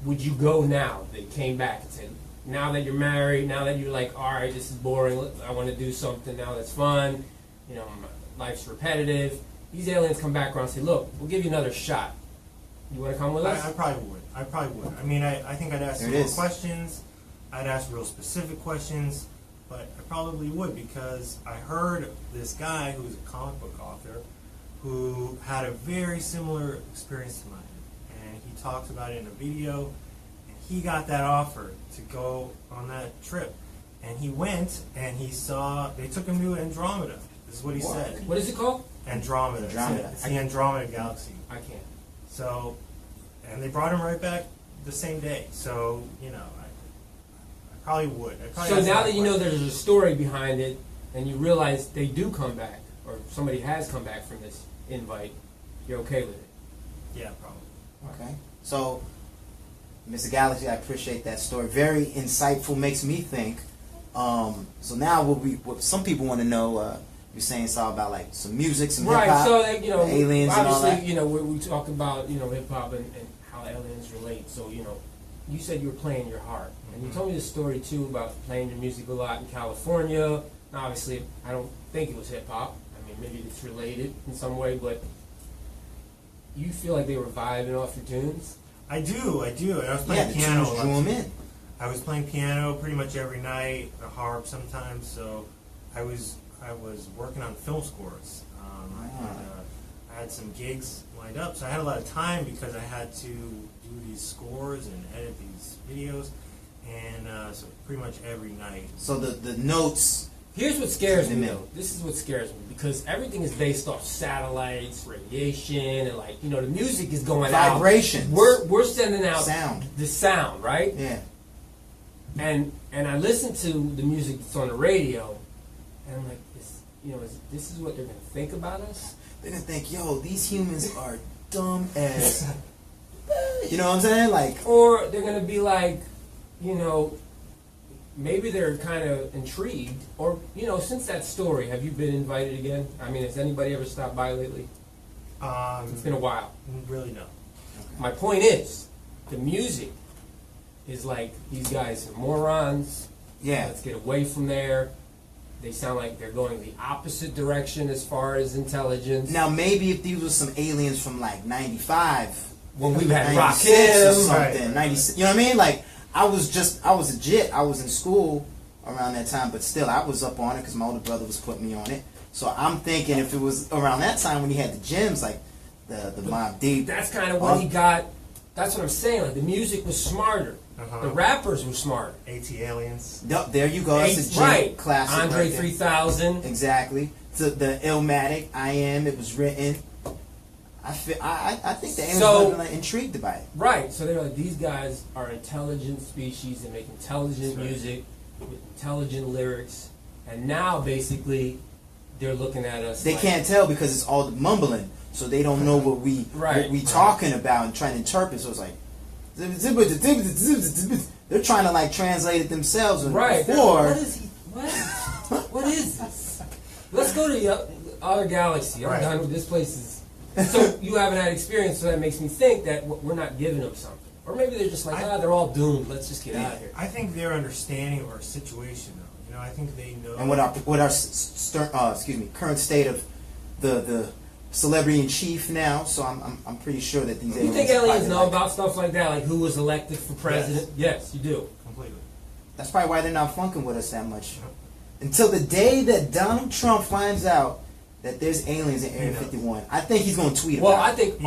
Speaker 2: Would you go now that you came back and said, now that you're married, now that you're like, all right, this is boring. I want to do something now that's fun. You know, life's repetitive. These aliens come back around and say, look, we'll give you another shot. You want to come with us?
Speaker 3: I probably would. I mean, I think I'd ask some
Speaker 1: There it
Speaker 3: more
Speaker 1: is.
Speaker 3: questions. I'd ask real specific questions, but I probably would because I heard this guy who's a comic book author who had a very similar experience to mine, and he talks about it in a video. And he got that offer to go on that trip, and he went and he saw. They took him to Andromeda. This is what he said.
Speaker 2: What is it called?
Speaker 3: Andromeda.
Speaker 1: Andromeda.
Speaker 3: It's the Andromeda galaxy.
Speaker 2: I can't.
Speaker 3: So, and they brought him right back the same day. So, you know, I probably would. I'd probably
Speaker 2: So
Speaker 3: ask
Speaker 2: now
Speaker 3: that
Speaker 2: that you know
Speaker 3: question.
Speaker 2: there's a story behind it, and you realize they do come back, or somebody has come back from this invite, you're okay with it?
Speaker 3: Yeah, probably.
Speaker 1: Okay. So, Mr. Galaxy, I appreciate that story. Very insightful. Makes me think. So now, what some people want to know. You're saying it's all about like some music, some hip
Speaker 2: Right.
Speaker 1: hop,
Speaker 2: So you know,
Speaker 1: aliens, and all
Speaker 2: obviously,
Speaker 1: that.
Speaker 2: you know, we talk about hip hop and how aliens relate. So you know, you said you were playing your heart, and you told me this story too about playing your music a lot in California. Now, obviously, I don't think it was hip hop. I mean, maybe it's related in some way, but you feel like they were vibing off your tunes.
Speaker 3: I do. And I was
Speaker 1: Yeah,
Speaker 3: playing
Speaker 1: the
Speaker 3: piano.
Speaker 1: tunes
Speaker 3: a lot
Speaker 1: drew them
Speaker 3: too.
Speaker 1: in.
Speaker 3: I was playing piano pretty much every night, the harp sometimes. So, I was working on film scores. I had some gigs lined up, so I had a lot of time because I had to do these scores and edit these videos, and so pretty much every night.
Speaker 1: So the notes.
Speaker 2: Here's what scares me,
Speaker 1: Amen.
Speaker 2: though. This is what scares me because everything is based off satellites, radiation, and like the music is going out.
Speaker 1: Vibrations.
Speaker 2: We're sending out
Speaker 1: Sound.
Speaker 2: the sound, right?
Speaker 1: Yeah.
Speaker 2: And I listen to the music that's on the radio, and I'm like, this is what they're gonna think about us.
Speaker 1: They're gonna think, yo, these humans are dumb as. You know what I'm saying? Like.
Speaker 2: Or they're gonna be like, maybe they're kind of intrigued. Or since that story, have you been invited again? I mean, has anybody ever stopped by lately? It's been a while.
Speaker 3: Really no.
Speaker 2: My point is, the music is like, these guys are morons.
Speaker 1: Yeah.
Speaker 2: Let's get away from there. They sound like they're going the opposite direction as far as intelligence.
Speaker 1: Now maybe if these were some aliens from like '95,
Speaker 2: when we had
Speaker 1: 96
Speaker 2: Rakim
Speaker 1: or something,
Speaker 3: Right.
Speaker 1: 96. You know what I mean? Like I was legit. I was in school around that time, but still I was up on it because my older brother was putting me on it. So I'm thinking if it was around that time when he had the gyms, like the Mobb Deep.
Speaker 2: That's kind of what he got. That's what I'm saying. Like the music was smarter.
Speaker 3: Uh-huh.
Speaker 2: The rappers were smarter.
Speaker 3: AT aliens.
Speaker 1: Yep, there you go. That's a gym
Speaker 2: Right.
Speaker 1: classic.
Speaker 2: Andre
Speaker 1: right there.
Speaker 2: 3000.
Speaker 1: Exactly. So the Illmatic, I Am. It was written. I think the aliens
Speaker 2: So-
Speaker 1: were like, intrigued by it.
Speaker 2: Right. So they're like, these guys are intelligent species. They make intelligent
Speaker 3: That's right.
Speaker 2: music with intelligent lyrics. And now, basically, they're looking at us.
Speaker 1: They
Speaker 2: like,
Speaker 1: can't tell because it's all the mumbling, so they don't know what we
Speaker 2: Right.
Speaker 1: talking about and trying to interpret. So it's like they're trying to like translate it themselves. And
Speaker 2: Right.
Speaker 1: Before,
Speaker 2: What is he? What is this? Let's go to the other galaxy. I'm
Speaker 3: Right.
Speaker 2: done with this place. So you haven't had experience, so that makes me think that we're not giving them something. Or maybe they're just like, they're all doomed. Let's just get out of here.
Speaker 3: I think they're understanding our situation, though. I think they know.
Speaker 1: and what our current state of the celebrity in chief now. So I'm pretty sure that these
Speaker 2: You think aliens know about stuff like that, like who was elected for president? Yes, you do.
Speaker 3: Completely.
Speaker 1: That's probably why they're not funking with us that much. Until the day that Donald Trump finds out that there's aliens in Area 51, I think he's going to tweet
Speaker 2: Well,
Speaker 1: about it.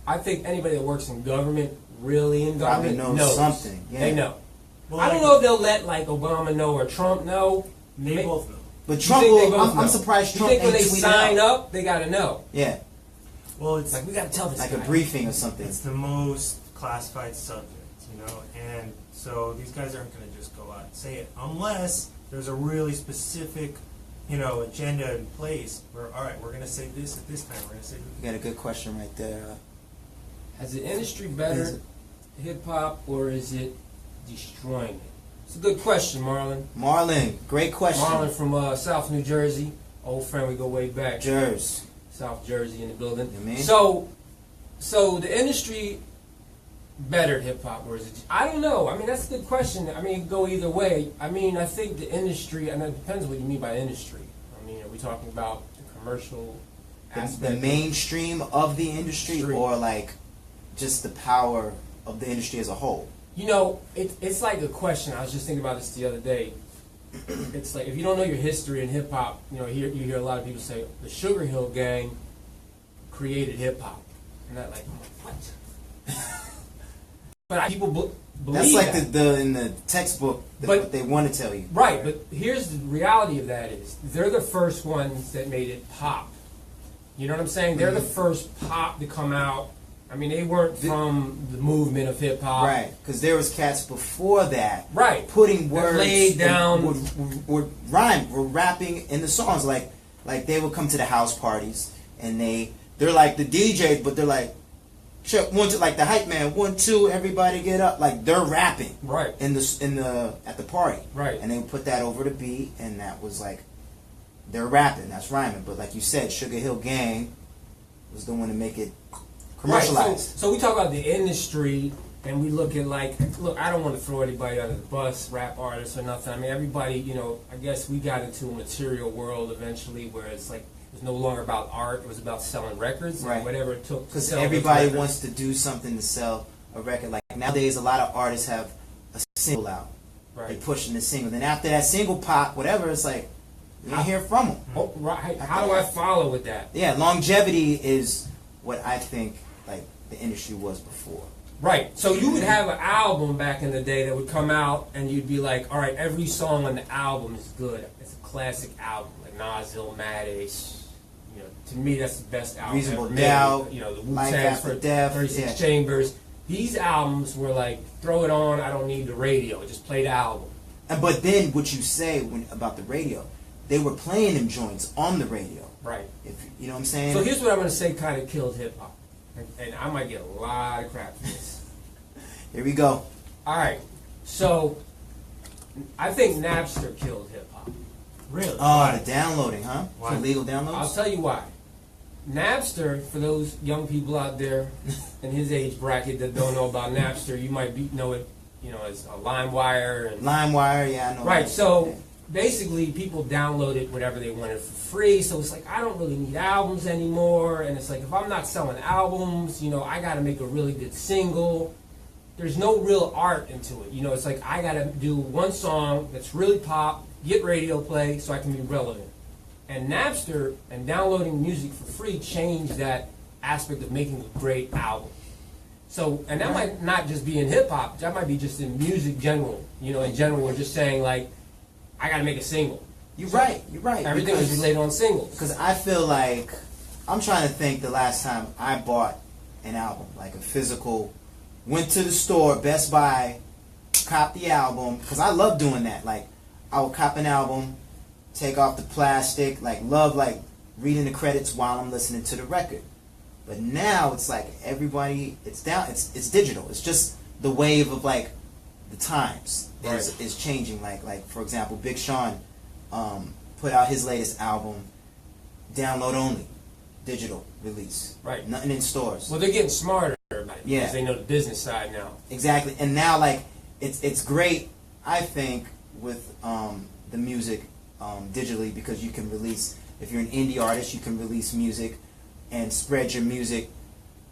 Speaker 2: I think anybody that works in government, really in
Speaker 1: Probably
Speaker 2: government,
Speaker 1: knows
Speaker 2: knows
Speaker 1: something, yeah.
Speaker 2: They know.
Speaker 3: Well,
Speaker 2: I don't know if they'll let like Obama know or Trump know.
Speaker 3: They both know.
Speaker 1: But Trump I'm surprised Trump ain't
Speaker 2: tweeted. You think when they sign
Speaker 1: out.
Speaker 2: up, they gotta know?
Speaker 1: Yeah.
Speaker 3: Well, it's
Speaker 2: like we gotta tell this
Speaker 1: like
Speaker 2: guy.
Speaker 1: a briefing or something.
Speaker 3: It's the most classified subject, and so these guys aren't going to just go out and say it unless there's a really specific, agenda in place where, all right, we're going to say this at this time. We're going to say this.
Speaker 1: You got a good question right there.
Speaker 2: Has the industry bettered hip hop or is it destroying it? It's a good question, Marlon.
Speaker 1: Marlon, great question.
Speaker 2: Marlon from South New Jersey, old friend. We go way back.
Speaker 1: Jersey.
Speaker 2: South Jersey in the building.
Speaker 1: You mean?
Speaker 2: So the industry bettered hip hop, or is it? I don't know. I mean, that's a good question. I mean, it can go either way. I mean, I think the industry, and it depends what you mean by industry. I mean, are we talking about the commercial aspect?
Speaker 1: The mainstream of the industry, or like just the power of the industry as a whole?
Speaker 2: It's like a question. I was just thinking about this the other day. It's like if you don't know your history in hip hop, you hear a lot of people say the Sugar Hill Gang created hip hop, and I'm like, what? But people believe
Speaker 1: that's like
Speaker 2: that.
Speaker 1: in the textbook. What they want to tell you,
Speaker 2: right? But here's the reality of that: is they're the first ones that made it pop. You know what I'm saying? They're the first pop to come out. I mean, they weren't from the movement of hip hop,
Speaker 1: right? Because there was cats before that,
Speaker 2: right?
Speaker 1: Putting words
Speaker 2: laid down,
Speaker 1: would rhyme, were rapping in the songs. Like they would come to the house parties and they're like the DJs, but they're like, check 1 2, like the hype man, 1 2, everybody get up. Like they're rapping,
Speaker 2: right?
Speaker 1: At the party,
Speaker 2: right?
Speaker 1: And they would put that over the beat, and that was like they're rapping. That's rhyming. But like you said, Sugar Hill Gang was the one to make it commercialized.
Speaker 2: Right. So we talk about the industry, and we look at look, I don't want to throw anybody under the bus, rap artists or nothing. I mean, everybody, I guess we got into a material world eventually where it's like it's no longer about art; it was about selling records,
Speaker 1: right?
Speaker 2: And whatever it took.
Speaker 1: Because everybody wants to do something to sell a record. Like nowadays, a lot of artists have a single out.
Speaker 2: Right.
Speaker 1: They're pushing the single. Then after that single pop, whatever, it's like you don't hear from them.
Speaker 2: Oh, right. How do I follow with that?
Speaker 1: Yeah, longevity is what I think like the industry was before.
Speaker 2: Right. So you would have an album back in the day that would come out, and you'd be like, all right, every song on the album is good. It's a classic album, like Nas, Illmatic. To me, that's the best album.
Speaker 1: Reasonable
Speaker 2: ever
Speaker 1: Doubt,
Speaker 2: made. The
Speaker 1: Life
Speaker 2: Wu-Tang's
Speaker 1: After
Speaker 2: for
Speaker 1: Death,
Speaker 2: 36 Chambers. These albums were like, throw it on. I don't need the radio. Just play the album.
Speaker 1: But then what you say about the radio, they were playing them joints on the radio.
Speaker 2: Right.
Speaker 1: If you know what I'm saying.
Speaker 2: So here's what I'm going to say kind of killed hip hop. And I might get a lot of crap for this.
Speaker 1: Here we go.
Speaker 2: All right. So I think Napster killed hip hop.
Speaker 3: Really?
Speaker 1: Oh, the downloading, huh?
Speaker 3: Why?
Speaker 1: Illegal downloads?
Speaker 2: I'll tell you why. Napster, for those young people out there in his age bracket that don't know about Napster, you might know it, as a LimeWire.
Speaker 1: LimeWire, yeah, I know.
Speaker 2: Right,
Speaker 1: that.
Speaker 2: so basically people downloaded whatever they wanted for free, so it's like, I don't really need albums anymore, and it's like, if I'm not selling albums, I gotta make a really good single. There's no real art into it. It's like, I gotta do one song that's really pop, get radio play, so I can be relevant. And Napster and downloading music for free changed that aspect of making a great album. So, and that might not just be in hip hop, that might be just in music general. In general, we're just saying like, I gotta make a single.
Speaker 1: You're right.
Speaker 2: Everything is related on singles.
Speaker 1: Because I feel like, I'm trying to think the last time I bought an album, like a physical, went to the store, Best Buy, copped the album, because I love doing that. Like, I would cop an album, take off the plastic, love reading the credits while I'm listening to the record. But now it's like everybody, it's digital. It's just the wave of the times is changing. Like for example, Big Sean put out his latest album, download only, digital release. Right. Nothing in stores.
Speaker 2: Well, they're getting smarter about it because
Speaker 1: Yeah.
Speaker 2: they know the business side now.
Speaker 1: Exactly. And now it's great, I think, with the music digitally, because you can release, if you're an indie artist, you can release music and spread your music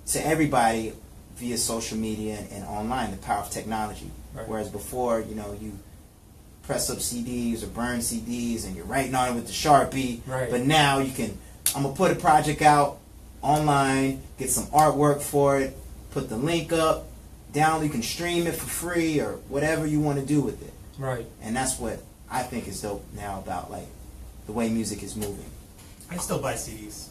Speaker 1: to everybody via social media and online, the power of technology. Right. Whereas before, you press up CDs or burn CDs and you're writing on it with the Sharpie.
Speaker 2: Right.
Speaker 1: But now I'm going to put a project out online, get some artwork for it, put the link up, download, you can stream it for free or whatever you want to do with it.
Speaker 2: Right.
Speaker 1: And that's what I think is dope now about like the way music is moving.
Speaker 3: I still buy CDs.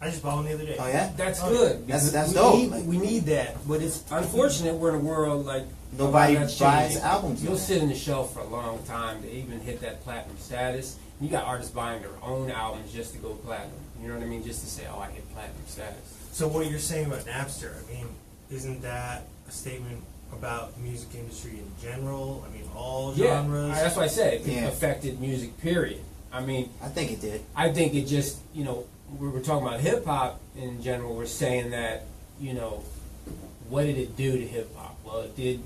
Speaker 3: I just bought one the other day.
Speaker 1: Oh yeah,
Speaker 2: That's good.
Speaker 1: That's
Speaker 2: because
Speaker 1: dope.
Speaker 2: We need that, but it's unfortunate we're in a world like
Speaker 1: Nobody
Speaker 2: a lot of that's
Speaker 1: buys
Speaker 2: changed.
Speaker 1: albums.
Speaker 2: You'll
Speaker 1: now.
Speaker 2: sit in the shelf for a long time to even hit that platinum status. You got artists buying their own albums just to go platinum. You know what I mean? Just to say, oh, I hit platinum status.
Speaker 3: So what you're saying about Napster, I mean, isn't that a statement about the music industry in general? I mean, all genres?
Speaker 2: Yeah, that's why I said it
Speaker 1: Yeah.
Speaker 2: affected music, period. I mean,
Speaker 1: I think it did.
Speaker 2: I think it just, you know, we were talking about hip-hop in general. We're saying that, you know, what did it do to hip-hop? Well, it did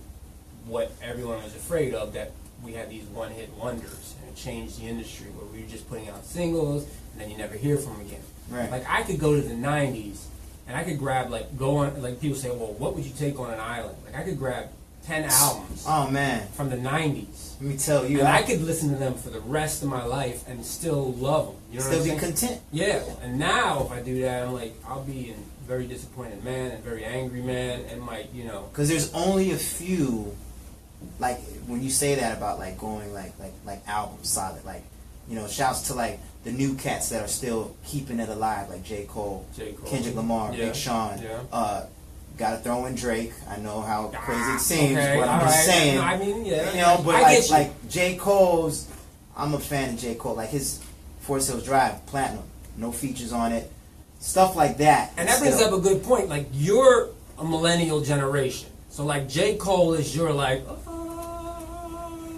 Speaker 2: what everyone was afraid of, that we had these one-hit wonders, and it changed the industry where we were just putting out singles, and then you never hear from them again.
Speaker 1: Right.
Speaker 2: Like, I could go to the 90s, and I could grab, like, go on, like, people say, well, what would you take on an island? Like, I could grab 10 albums
Speaker 1: Oh man,
Speaker 2: from the 90s.
Speaker 1: let me tell you,
Speaker 2: And I could listen to them for the rest of my life and still love them. You know what
Speaker 1: still
Speaker 2: I'm
Speaker 1: be
Speaker 2: saying?
Speaker 1: content.
Speaker 2: Yeah, and now if I do that, I'm like, I'll be a very disappointed man and very angry man, and like, you know.
Speaker 1: Because there's only a few, like when you say that about like going like albums solid, like, you know, shouts to like the new cats that are still keeping it alive, like J. Cole, Kendrick Lamar,
Speaker 2: Yeah.
Speaker 1: Big Sean.
Speaker 2: Yeah.
Speaker 1: Gotta throw in Drake. I know how crazy it seems,
Speaker 2: okay,
Speaker 1: but I'm
Speaker 2: all
Speaker 1: just
Speaker 2: right.
Speaker 1: saying.
Speaker 2: No, I mean, yeah,
Speaker 1: you know, but
Speaker 2: I
Speaker 1: like
Speaker 2: get you.
Speaker 1: like J. Cole's, I'm a fan of J. Cole. Like his Forest Hills Drive, platinum, no features on it, stuff like that.
Speaker 2: And that brings up a good point. Like, you're a millennial generation, so like J. Cole is your like,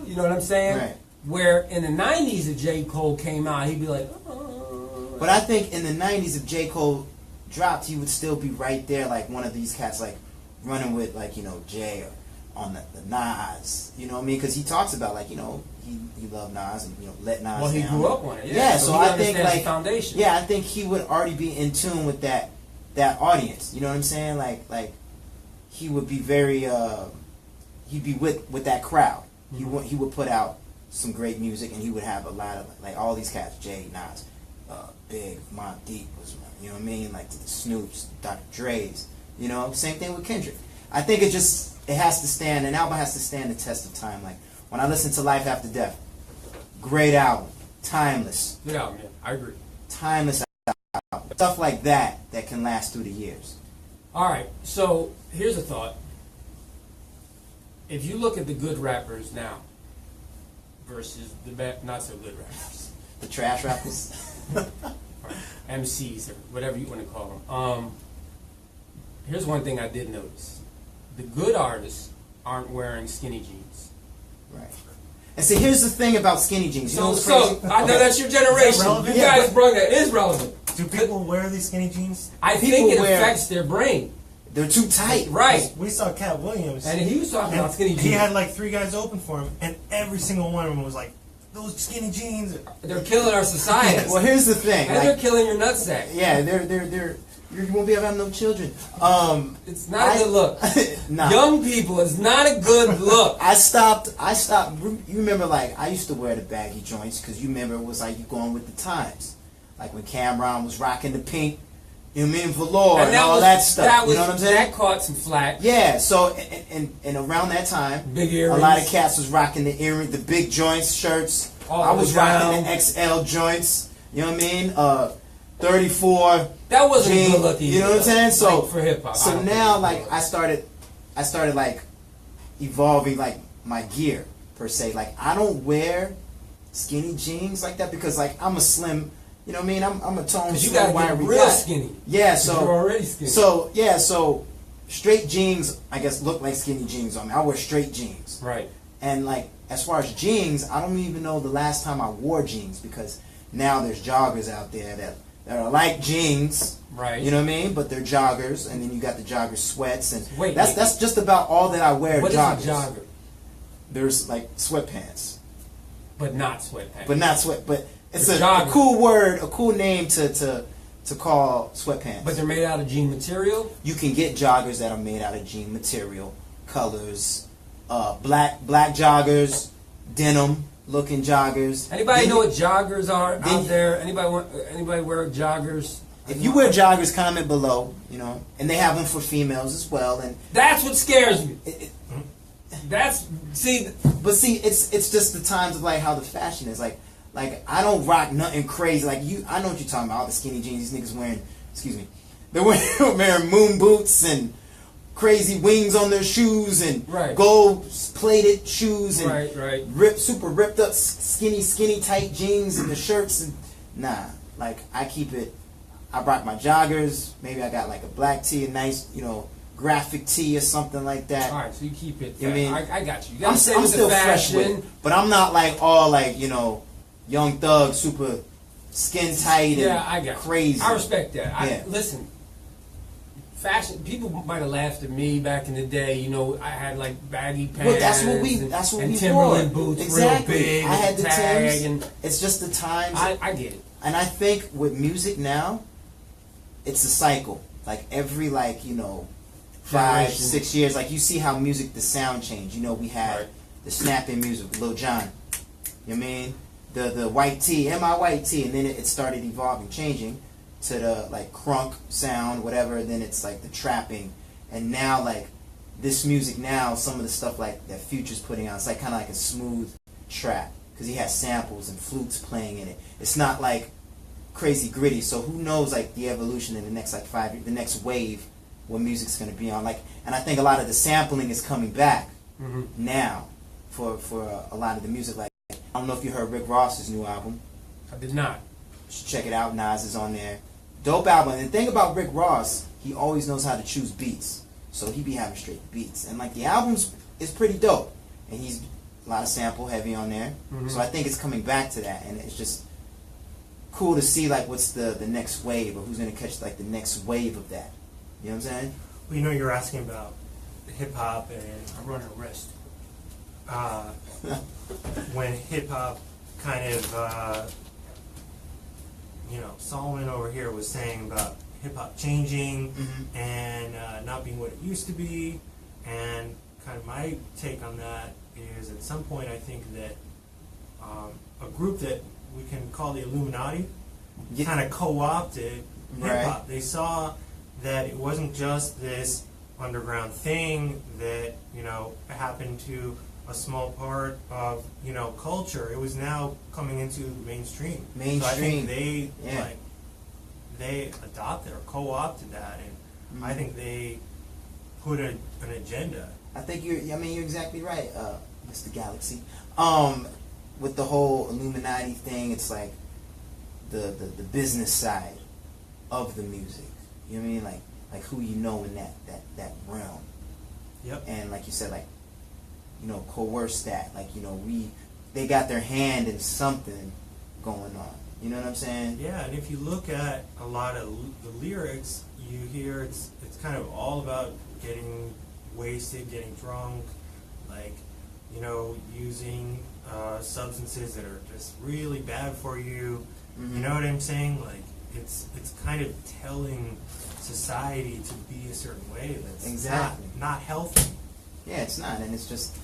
Speaker 2: you know what I'm saying?
Speaker 1: Right.
Speaker 2: Where in the 90s, if J. Cole came out, he'd be like,
Speaker 1: But I think in the 90s, if J. Cole dropped, he would still be right there, like one of these cats, like running with, like, you know, Jay or on the Nas. You know what I mean? Because he talks about, like, you know, he loved Nas and, you know, let Nas
Speaker 2: well, he
Speaker 1: down.
Speaker 2: grew up on it.
Speaker 1: Yeah, so
Speaker 2: he
Speaker 1: I think,
Speaker 2: understands
Speaker 1: like,
Speaker 2: the foundation.
Speaker 1: yeah, I think he would already be in tune with that audience. You know what I'm saying? Like he would be very, he'd be with that crowd.
Speaker 2: Mm-hmm.
Speaker 1: He would put out some great music, and he would have a lot of, like, all these cats, Jay, Nas, Big, Mobb Deep was, you know what I mean? Like the Snoops, Dr. Dre's, you know, same thing with Kendrick. I think it has to stand, an album has to stand the test of time. Like, when I listen to Life After Death, great album, timeless.
Speaker 2: Good album, yeah, I agree.
Speaker 1: Timeless album. Stuff like that can last through the years.
Speaker 2: All right, so here's a thought. If you look at the good rappers now versus the not so good rappers,
Speaker 1: The trash rappers.
Speaker 2: or MCs or whatever you want to call them, here's one thing I did notice: the good artists aren't wearing skinny jeans.
Speaker 1: Right. And see, here's the thing about skinny jeans. You know what's
Speaker 2: So
Speaker 1: crazy?
Speaker 2: I know that's your generation.
Speaker 3: relevant?
Speaker 2: You
Speaker 1: Yeah,
Speaker 2: guys
Speaker 1: but-
Speaker 2: brought that. It is relevant.
Speaker 3: Do people wear these skinny jeans?
Speaker 2: I
Speaker 1: People
Speaker 2: think it
Speaker 1: wear-
Speaker 2: affects their brain.
Speaker 1: They're too tight.
Speaker 2: Right.
Speaker 3: We saw Cat Williams.
Speaker 2: And he was talking
Speaker 3: and
Speaker 2: about skinny jeans.
Speaker 3: He had like 3 guys open for him, and every single one of them was like, those skinny jeans.
Speaker 2: They're killing our society.
Speaker 1: Well, here's the thing.
Speaker 2: And they're
Speaker 1: Like,
Speaker 2: killing your nutsack.
Speaker 1: yeah, they're you won't be able to have no children.
Speaker 2: It's not a good look.
Speaker 1: Nah.
Speaker 2: Young people, it's not a good look.
Speaker 1: I stopped. You remember, like, I used to wear the baggy joints because you remember it was like you going with the times. Like when Cameron was rocking the pink, you know what I mean, velour and all that stuff. You know what I'm saying?
Speaker 2: That caught some flack.
Speaker 1: Yeah. So and around that time,
Speaker 2: Big earrings.
Speaker 1: a lot of cats was rocking the big joints shirts.
Speaker 2: All
Speaker 1: I
Speaker 2: the
Speaker 1: was
Speaker 2: way
Speaker 1: rocking
Speaker 2: down.
Speaker 1: the XL joints. You know what I mean? 34.
Speaker 2: That wasn't
Speaker 1: jean,
Speaker 2: good looking.
Speaker 1: You know what I'm saying? So
Speaker 2: like, for hip hop.
Speaker 1: So now, like, I started like evolving like my gear per se. Like, I don't wear skinny jeans like that because, like, I'm a slim. You know what I mean? I'm a tone.
Speaker 2: Because you
Speaker 1: slim,
Speaker 2: gotta get
Speaker 1: wiry
Speaker 2: real
Speaker 1: guy.
Speaker 2: skinny.
Speaker 1: Yeah.
Speaker 2: 'Cause
Speaker 1: So
Speaker 2: you're already skinny.
Speaker 1: So straight jeans, I guess, look like skinny jeans on me. I wear straight jeans.
Speaker 2: Right.
Speaker 1: And like, as far as jeans, I don't even know the last time I wore jeans because now there's joggers out there that are like jeans.
Speaker 2: Right.
Speaker 1: You know what I mean? But they're joggers, and then you got the jogger sweats, and
Speaker 2: Wait,
Speaker 1: that's just about all that I wear.
Speaker 2: What
Speaker 1: joggers.
Speaker 2: is a jogger?
Speaker 1: There's like sweatpants,
Speaker 2: But not sweatpants.
Speaker 1: but not sweat. But it's
Speaker 2: The
Speaker 1: a
Speaker 2: jogger.
Speaker 1: cool word, a cool name to call sweatpants.
Speaker 2: But they're made out of jean material.
Speaker 1: You can get joggers that are made out of jean material, colors, black joggers, denim looking joggers.
Speaker 2: Anybody
Speaker 1: Then
Speaker 2: know what joggers are
Speaker 1: then
Speaker 2: out
Speaker 1: you-
Speaker 2: there? Anybody wear joggers?
Speaker 1: If you wear joggers, comment below. You know, and they have them for females as well. And
Speaker 2: that's what scares me. But
Speaker 1: see, it's just the times of like how the fashion is. Like I don't rock nothing crazy. Like I know what you're talking about. All the skinny jeans these niggas wearing. Excuse me. They're wearing moon boots and crazy wings on their shoes and gold plated shoes and super ripped up skinny tight jeans and the shirts and like I keep it. I rock my joggers. Maybe I got like a black tee, a nice graphic tee or something like that.
Speaker 2: All right, so you keep it.
Speaker 1: You mean
Speaker 2: I got you.
Speaker 1: I'm still fresh with it, but I'm not like all like young thug, super skin tight and
Speaker 2: I got
Speaker 1: crazy.
Speaker 2: I respect that. Listen. Fashion. People might have laughed at me back in the day. I had like baggy pants.
Speaker 1: Well, that's what we
Speaker 2: Timberland
Speaker 1: wore.
Speaker 2: boots,
Speaker 1: exactly.
Speaker 2: real big.
Speaker 1: I had the
Speaker 2: tag,
Speaker 1: Timbs.
Speaker 2: and
Speaker 1: it's just the times.
Speaker 2: I get it.
Speaker 1: And I think with music now, it's a cycle. Like every 5, 6 years, like you see how music, the sound change. We had the snapping music with Lil Jon. You know what I mean? The white tee, my white tee, and then it started evolving, changing to the like crunk sound, whatever. Then it's like the trapping, and now like this music now, some of the stuff like that Future's putting out, it's like kind of like a smooth trap because he has samples and flutes playing in it. It's not like crazy gritty. So who knows like the evolution in the next 5 years, the next wave, what music's going to be on. Like, and I think a lot of the sampling is coming back now for a lot of the music. Like, I don't know if you heard Rick Ross's new album.
Speaker 2: I did not.
Speaker 1: You should check it out. Nas is on there. Dope album. And the thing about Rick Ross, he always knows how to choose beats. So he be having straight beats. And like the album's is pretty dope. And he's a lot of sample heavy on there. So I think it's coming back to that. And it's just cool to see like what's the next wave, or who's going to catch like the next wave of that. You know what I'm saying?
Speaker 3: Well, you're asking about hip hop, and
Speaker 2: I'm running a wrist.
Speaker 3: When hip hop kind of, Solomon over here was saying about hip hop changing and not being what it used to be, and kind of my take on that is at some point I think that a group that we can call the Illuminati kind of co-opted hip hop. They saw that it wasn't just this underground thing that happened to a small part of culture. It was now coming into mainstream. So I think they adopted or co-opted that, and I think they put an agenda.
Speaker 1: I think you're exactly right, Mr. Galaxy. With the whole Illuminati thing, it's like the business side of the music. You know what I mean? Like who you know in that realm.
Speaker 3: Yep.
Speaker 1: And like you said, like coerce that. Like they got their hand in something going on. You know what I'm saying?
Speaker 3: Yeah, and if you look at a lot of the lyrics, you hear it's kind of all about getting wasted, getting drunk, like using substances that are just really bad for you. You know what I'm saying? Like it's kind of telling society to be a certain way that's not healthy.
Speaker 1: Yeah, it's not, and it's just.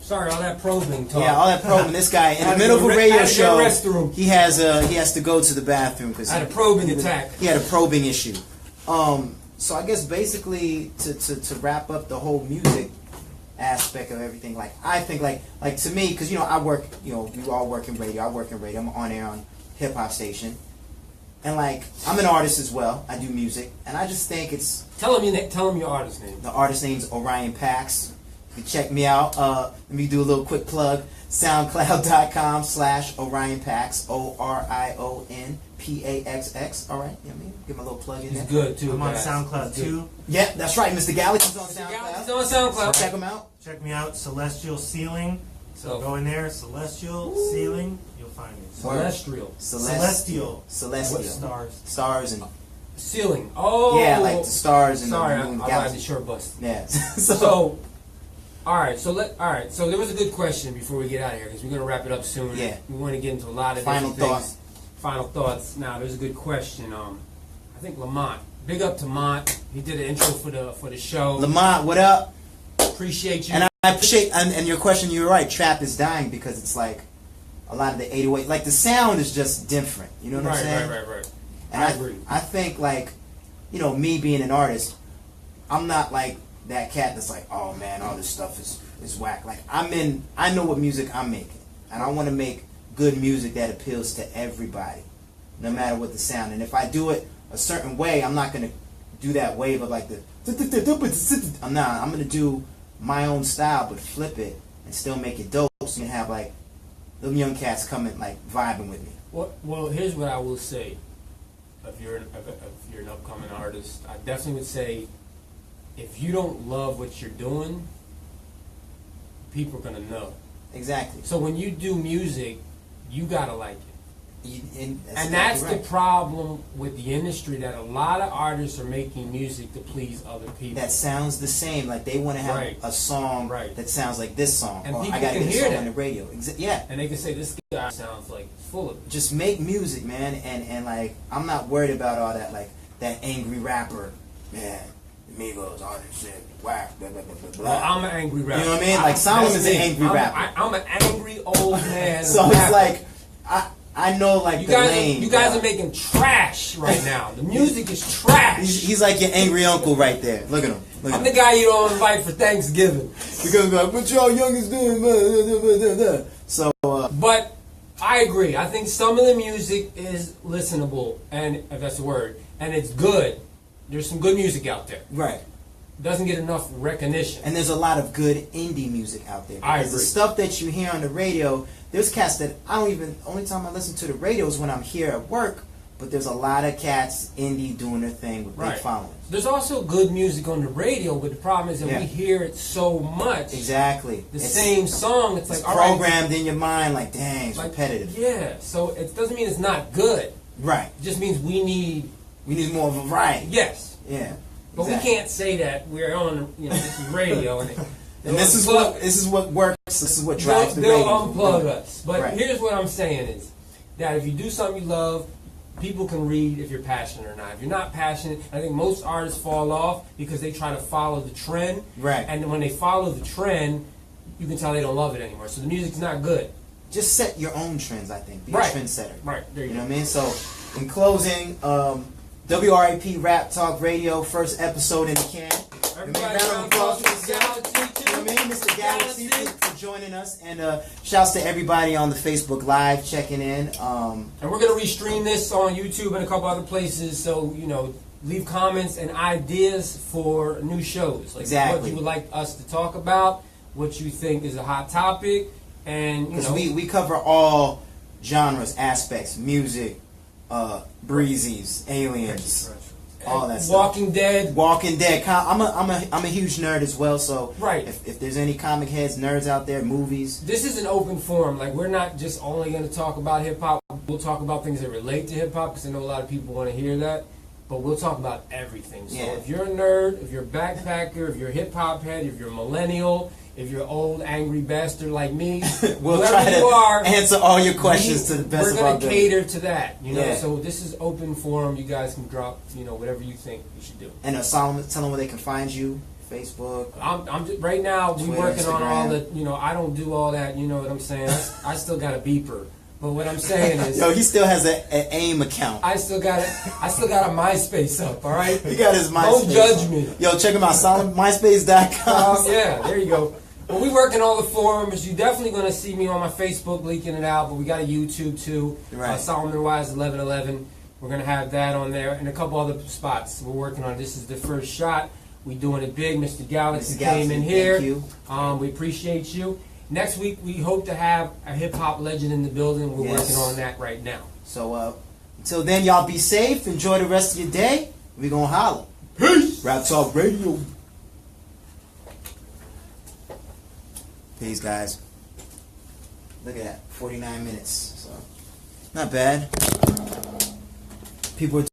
Speaker 2: Sorry, all that probing talk.
Speaker 1: Yeah, all that probing. This guy in the middle of a radio show, he has to go to the bathroom because
Speaker 2: I had a probing attack.
Speaker 1: He had a probing issue. So I guess basically to wrap up the whole music aspect of everything, like I think like to me, because I work, we all work in radio. I work in radio. I'm on air on hip hop station, and like I'm an artist as well. I do music, and I just think it's.
Speaker 2: Tell him your artist name.
Speaker 1: The artist name's Orion Pax. You can check me out. Let me do a little quick plug. SoundCloud.com/Orion Pax. OrionPaxx. All right. You know what I mean? Give him a little plug in there.
Speaker 2: He's good too.
Speaker 3: I'm on SoundCloud too.
Speaker 1: Yeah, that's right. Mr. Galaxy's on SoundCloud.
Speaker 2: He's on SoundCloud.
Speaker 1: So check him out.
Speaker 3: Check me out. Celestial Ceiling. So go in there. Celestial Ceiling. You'll find me.
Speaker 2: Celestial.
Speaker 3: Celestial.
Speaker 2: What stars?
Speaker 1: Stars and.
Speaker 2: Ceiling. Oh.
Speaker 1: Yeah, like the stars and
Speaker 2: Sorry,
Speaker 1: the moon.
Speaker 2: I had the short bust.
Speaker 1: Yeah.
Speaker 2: So all right, so there was a good question before we get out of here because we're going to wrap it up soon.
Speaker 1: Yeah.
Speaker 2: We want to get into a lot of
Speaker 1: Final
Speaker 2: different things. Final thoughts. Now, there's a good question. I think Lamont. Big up to Mont. He did an intro for the show.
Speaker 1: Lamont, what up?
Speaker 2: Appreciate you.
Speaker 1: And I appreciate and your question. You're right. Trap is dying because it's like a lot of the 808. Like the sound is just different. You know what I'm saying?
Speaker 2: Right.
Speaker 1: And
Speaker 2: I agree.
Speaker 1: I think, like, you know, me being an artist, I'm not like that cat that's like, oh man, all this stuff is whack. Like, I know what music I'm making, and I want to make good music that appeals to everybody, no matter what the sound. And if I do it a certain way, I'm not gonna do that wave of like the. I'm not. I'm gonna do my own style, but flip it and still make it dope. So you can have like them young cats coming like vibing with me.
Speaker 2: Well, here's what I will say. If you're an upcoming artist, I definitely would say, if you don't love what you're doing, people are gonna know.
Speaker 1: Exactly.
Speaker 2: So when you do music, you gotta like it.
Speaker 1: And
Speaker 2: That's
Speaker 1: right.
Speaker 2: the problem with the industry, that a lot of artists are making music to please other people.
Speaker 1: That sounds the same. Like they want to have
Speaker 2: Right.
Speaker 1: a song
Speaker 2: Right.
Speaker 1: that sounds like this song.
Speaker 2: And
Speaker 1: or
Speaker 2: people
Speaker 1: I gotta
Speaker 2: can
Speaker 1: get a
Speaker 2: hear
Speaker 1: song
Speaker 2: that.
Speaker 1: on the radio. Yeah.
Speaker 2: And they can say, this guy sounds like full of it.
Speaker 1: Just make music, man. And like, I'm not worried about all that, like that angry rapper, man. Amigos, all this shit, whack, blah blah blah blah blah.
Speaker 2: Well, I'm an angry rapper.
Speaker 1: You know what I mean? Like Solomon's an angry rapper.
Speaker 2: I'm an angry old man.
Speaker 1: So
Speaker 2: rapper.
Speaker 1: it's like I know like
Speaker 2: You
Speaker 1: the
Speaker 2: guys,
Speaker 1: lane.
Speaker 2: you guys are making trash right now. The music is trash.
Speaker 1: He's like your angry uncle right there. Look at him. Look
Speaker 2: I'm
Speaker 1: at
Speaker 2: the
Speaker 1: him.
Speaker 2: guy you don't invite for Thanksgiving.
Speaker 1: Because like, what y'all youngins doing? So
Speaker 2: But I agree. I think some of the music is listenable, and if that's the word, and it's good. There's some good music out there.
Speaker 1: right.
Speaker 2: Doesn't get enough recognition.
Speaker 1: And there's a lot of good indie music out there.
Speaker 2: I
Speaker 1: Because the
Speaker 2: agree.
Speaker 1: stuff that you hear on the radio, there's cats that I don't even, only time I listen to the radio is when I'm here at work, but there's a lot of cats indie doing their thing with
Speaker 2: Right.
Speaker 1: big followings.
Speaker 2: There's also good music on the radio, but the problem is that
Speaker 1: Yeah.
Speaker 2: we hear it so much.
Speaker 1: Exactly.
Speaker 2: The
Speaker 1: It's
Speaker 2: same song. It's
Speaker 1: It's
Speaker 2: like, all right,
Speaker 1: programmed in your mind like, dang, it's
Speaker 2: like,
Speaker 1: repetitive.
Speaker 2: Yeah. So it doesn't mean it's not good.
Speaker 1: Right.
Speaker 2: It just means we need.
Speaker 1: We need more of a variety.
Speaker 2: Yes.
Speaker 1: Yeah.
Speaker 2: But
Speaker 1: exactly.
Speaker 2: we can't say that we're on, this is radio, and
Speaker 1: And this is what works. This is what drives the
Speaker 2: they'll
Speaker 1: ratings.
Speaker 2: unplug us. But
Speaker 1: Right.
Speaker 2: here's what I'm saying is that if you do something you love, people can read if you're passionate or not. If you're not passionate, I think most artists fall off because they try to follow the trend.
Speaker 1: Right.
Speaker 2: And when they follow the trend, you can tell they don't love it anymore. So the music's not good.
Speaker 1: Just set your own trends, I think. Be
Speaker 2: Right.
Speaker 1: a trendsetter.
Speaker 2: Right. There
Speaker 1: You
Speaker 2: you
Speaker 1: know
Speaker 2: go.
Speaker 1: what I mean? So, in closing, WRAP Rap Talk Radio, first episode in the can.
Speaker 2: Everybody,
Speaker 1: round of applause for
Speaker 2: Mr. Galaxy,
Speaker 1: You know what I mean? Mr. Galaxy for joining us. And shouts to everybody on the Facebook Live checking in.
Speaker 2: And we're going to restream this on YouTube and a couple other places. So, leave comments and ideas for new shows. Like
Speaker 1: Exactly.
Speaker 2: what you would like us to talk about, what you think is a hot topic. And,
Speaker 1: Because we cover all genres, aspects, music, breezies, aliens, all that stuff.
Speaker 2: Walking Dead.
Speaker 1: Walking Dead. I'm a huge nerd as well. So
Speaker 2: Right.
Speaker 1: if there's any comic heads, nerds out there, movies.
Speaker 2: This is an open forum. Like, we're not just only going to talk about hip-hop. We'll talk about things that relate to hip-hop, because I know a lot of people want to hear that. But we'll talk about everything. So
Speaker 1: Yeah.
Speaker 2: if you're a nerd, if you're a backpacker, if you're a hip-hop head, if you're a millennial, if you're an old angry bastard like me,
Speaker 1: We'll
Speaker 2: whoever
Speaker 1: try to
Speaker 2: you are,
Speaker 1: answer all your questions to the best
Speaker 2: we're
Speaker 1: of our
Speaker 2: going to
Speaker 1: ability.
Speaker 2: cater to that.
Speaker 1: Yeah.
Speaker 2: So this is open forum. You guys can drop, whatever you think you should do.
Speaker 1: And Solomon, tell them where they can find you. Facebook.
Speaker 2: I'm just, right now we
Speaker 1: Twitter,
Speaker 2: working on all
Speaker 1: Instagram.
Speaker 2: the, I don't do all that, you know what I'm saying? I still got a beeper. But what I'm saying is,
Speaker 1: Yo, he still has an AIM account.
Speaker 2: I still got a MySpace up, all right?
Speaker 1: He got his MySpace.
Speaker 2: Don't judge me.
Speaker 1: Yo, check him out. MySpace.com.
Speaker 2: Yeah, there you go. Well, we working all the forums. You're definitely going to see me on my Facebook leaking it out, but we got a YouTube too.
Speaker 1: Right.
Speaker 2: Solomon Wise 1111. We're going to have that on there and a couple other spots we're working on. This is the first shot. We doing it big. Mr. Galaxy
Speaker 1: Mr.
Speaker 2: came
Speaker 1: Galaxy,
Speaker 2: in here.
Speaker 1: thank you.
Speaker 2: We appreciate you. Next week, we hope to have a hip-hop legend in the building. We're
Speaker 1: Yes.
Speaker 2: working on that right now.
Speaker 1: So, until then, y'all be safe. Enjoy the rest of your day. We gonna holler.
Speaker 2: Peace!
Speaker 1: Rap Talk Radio. Peace, guys. Look at that. 49 minutes. So, not bad. People are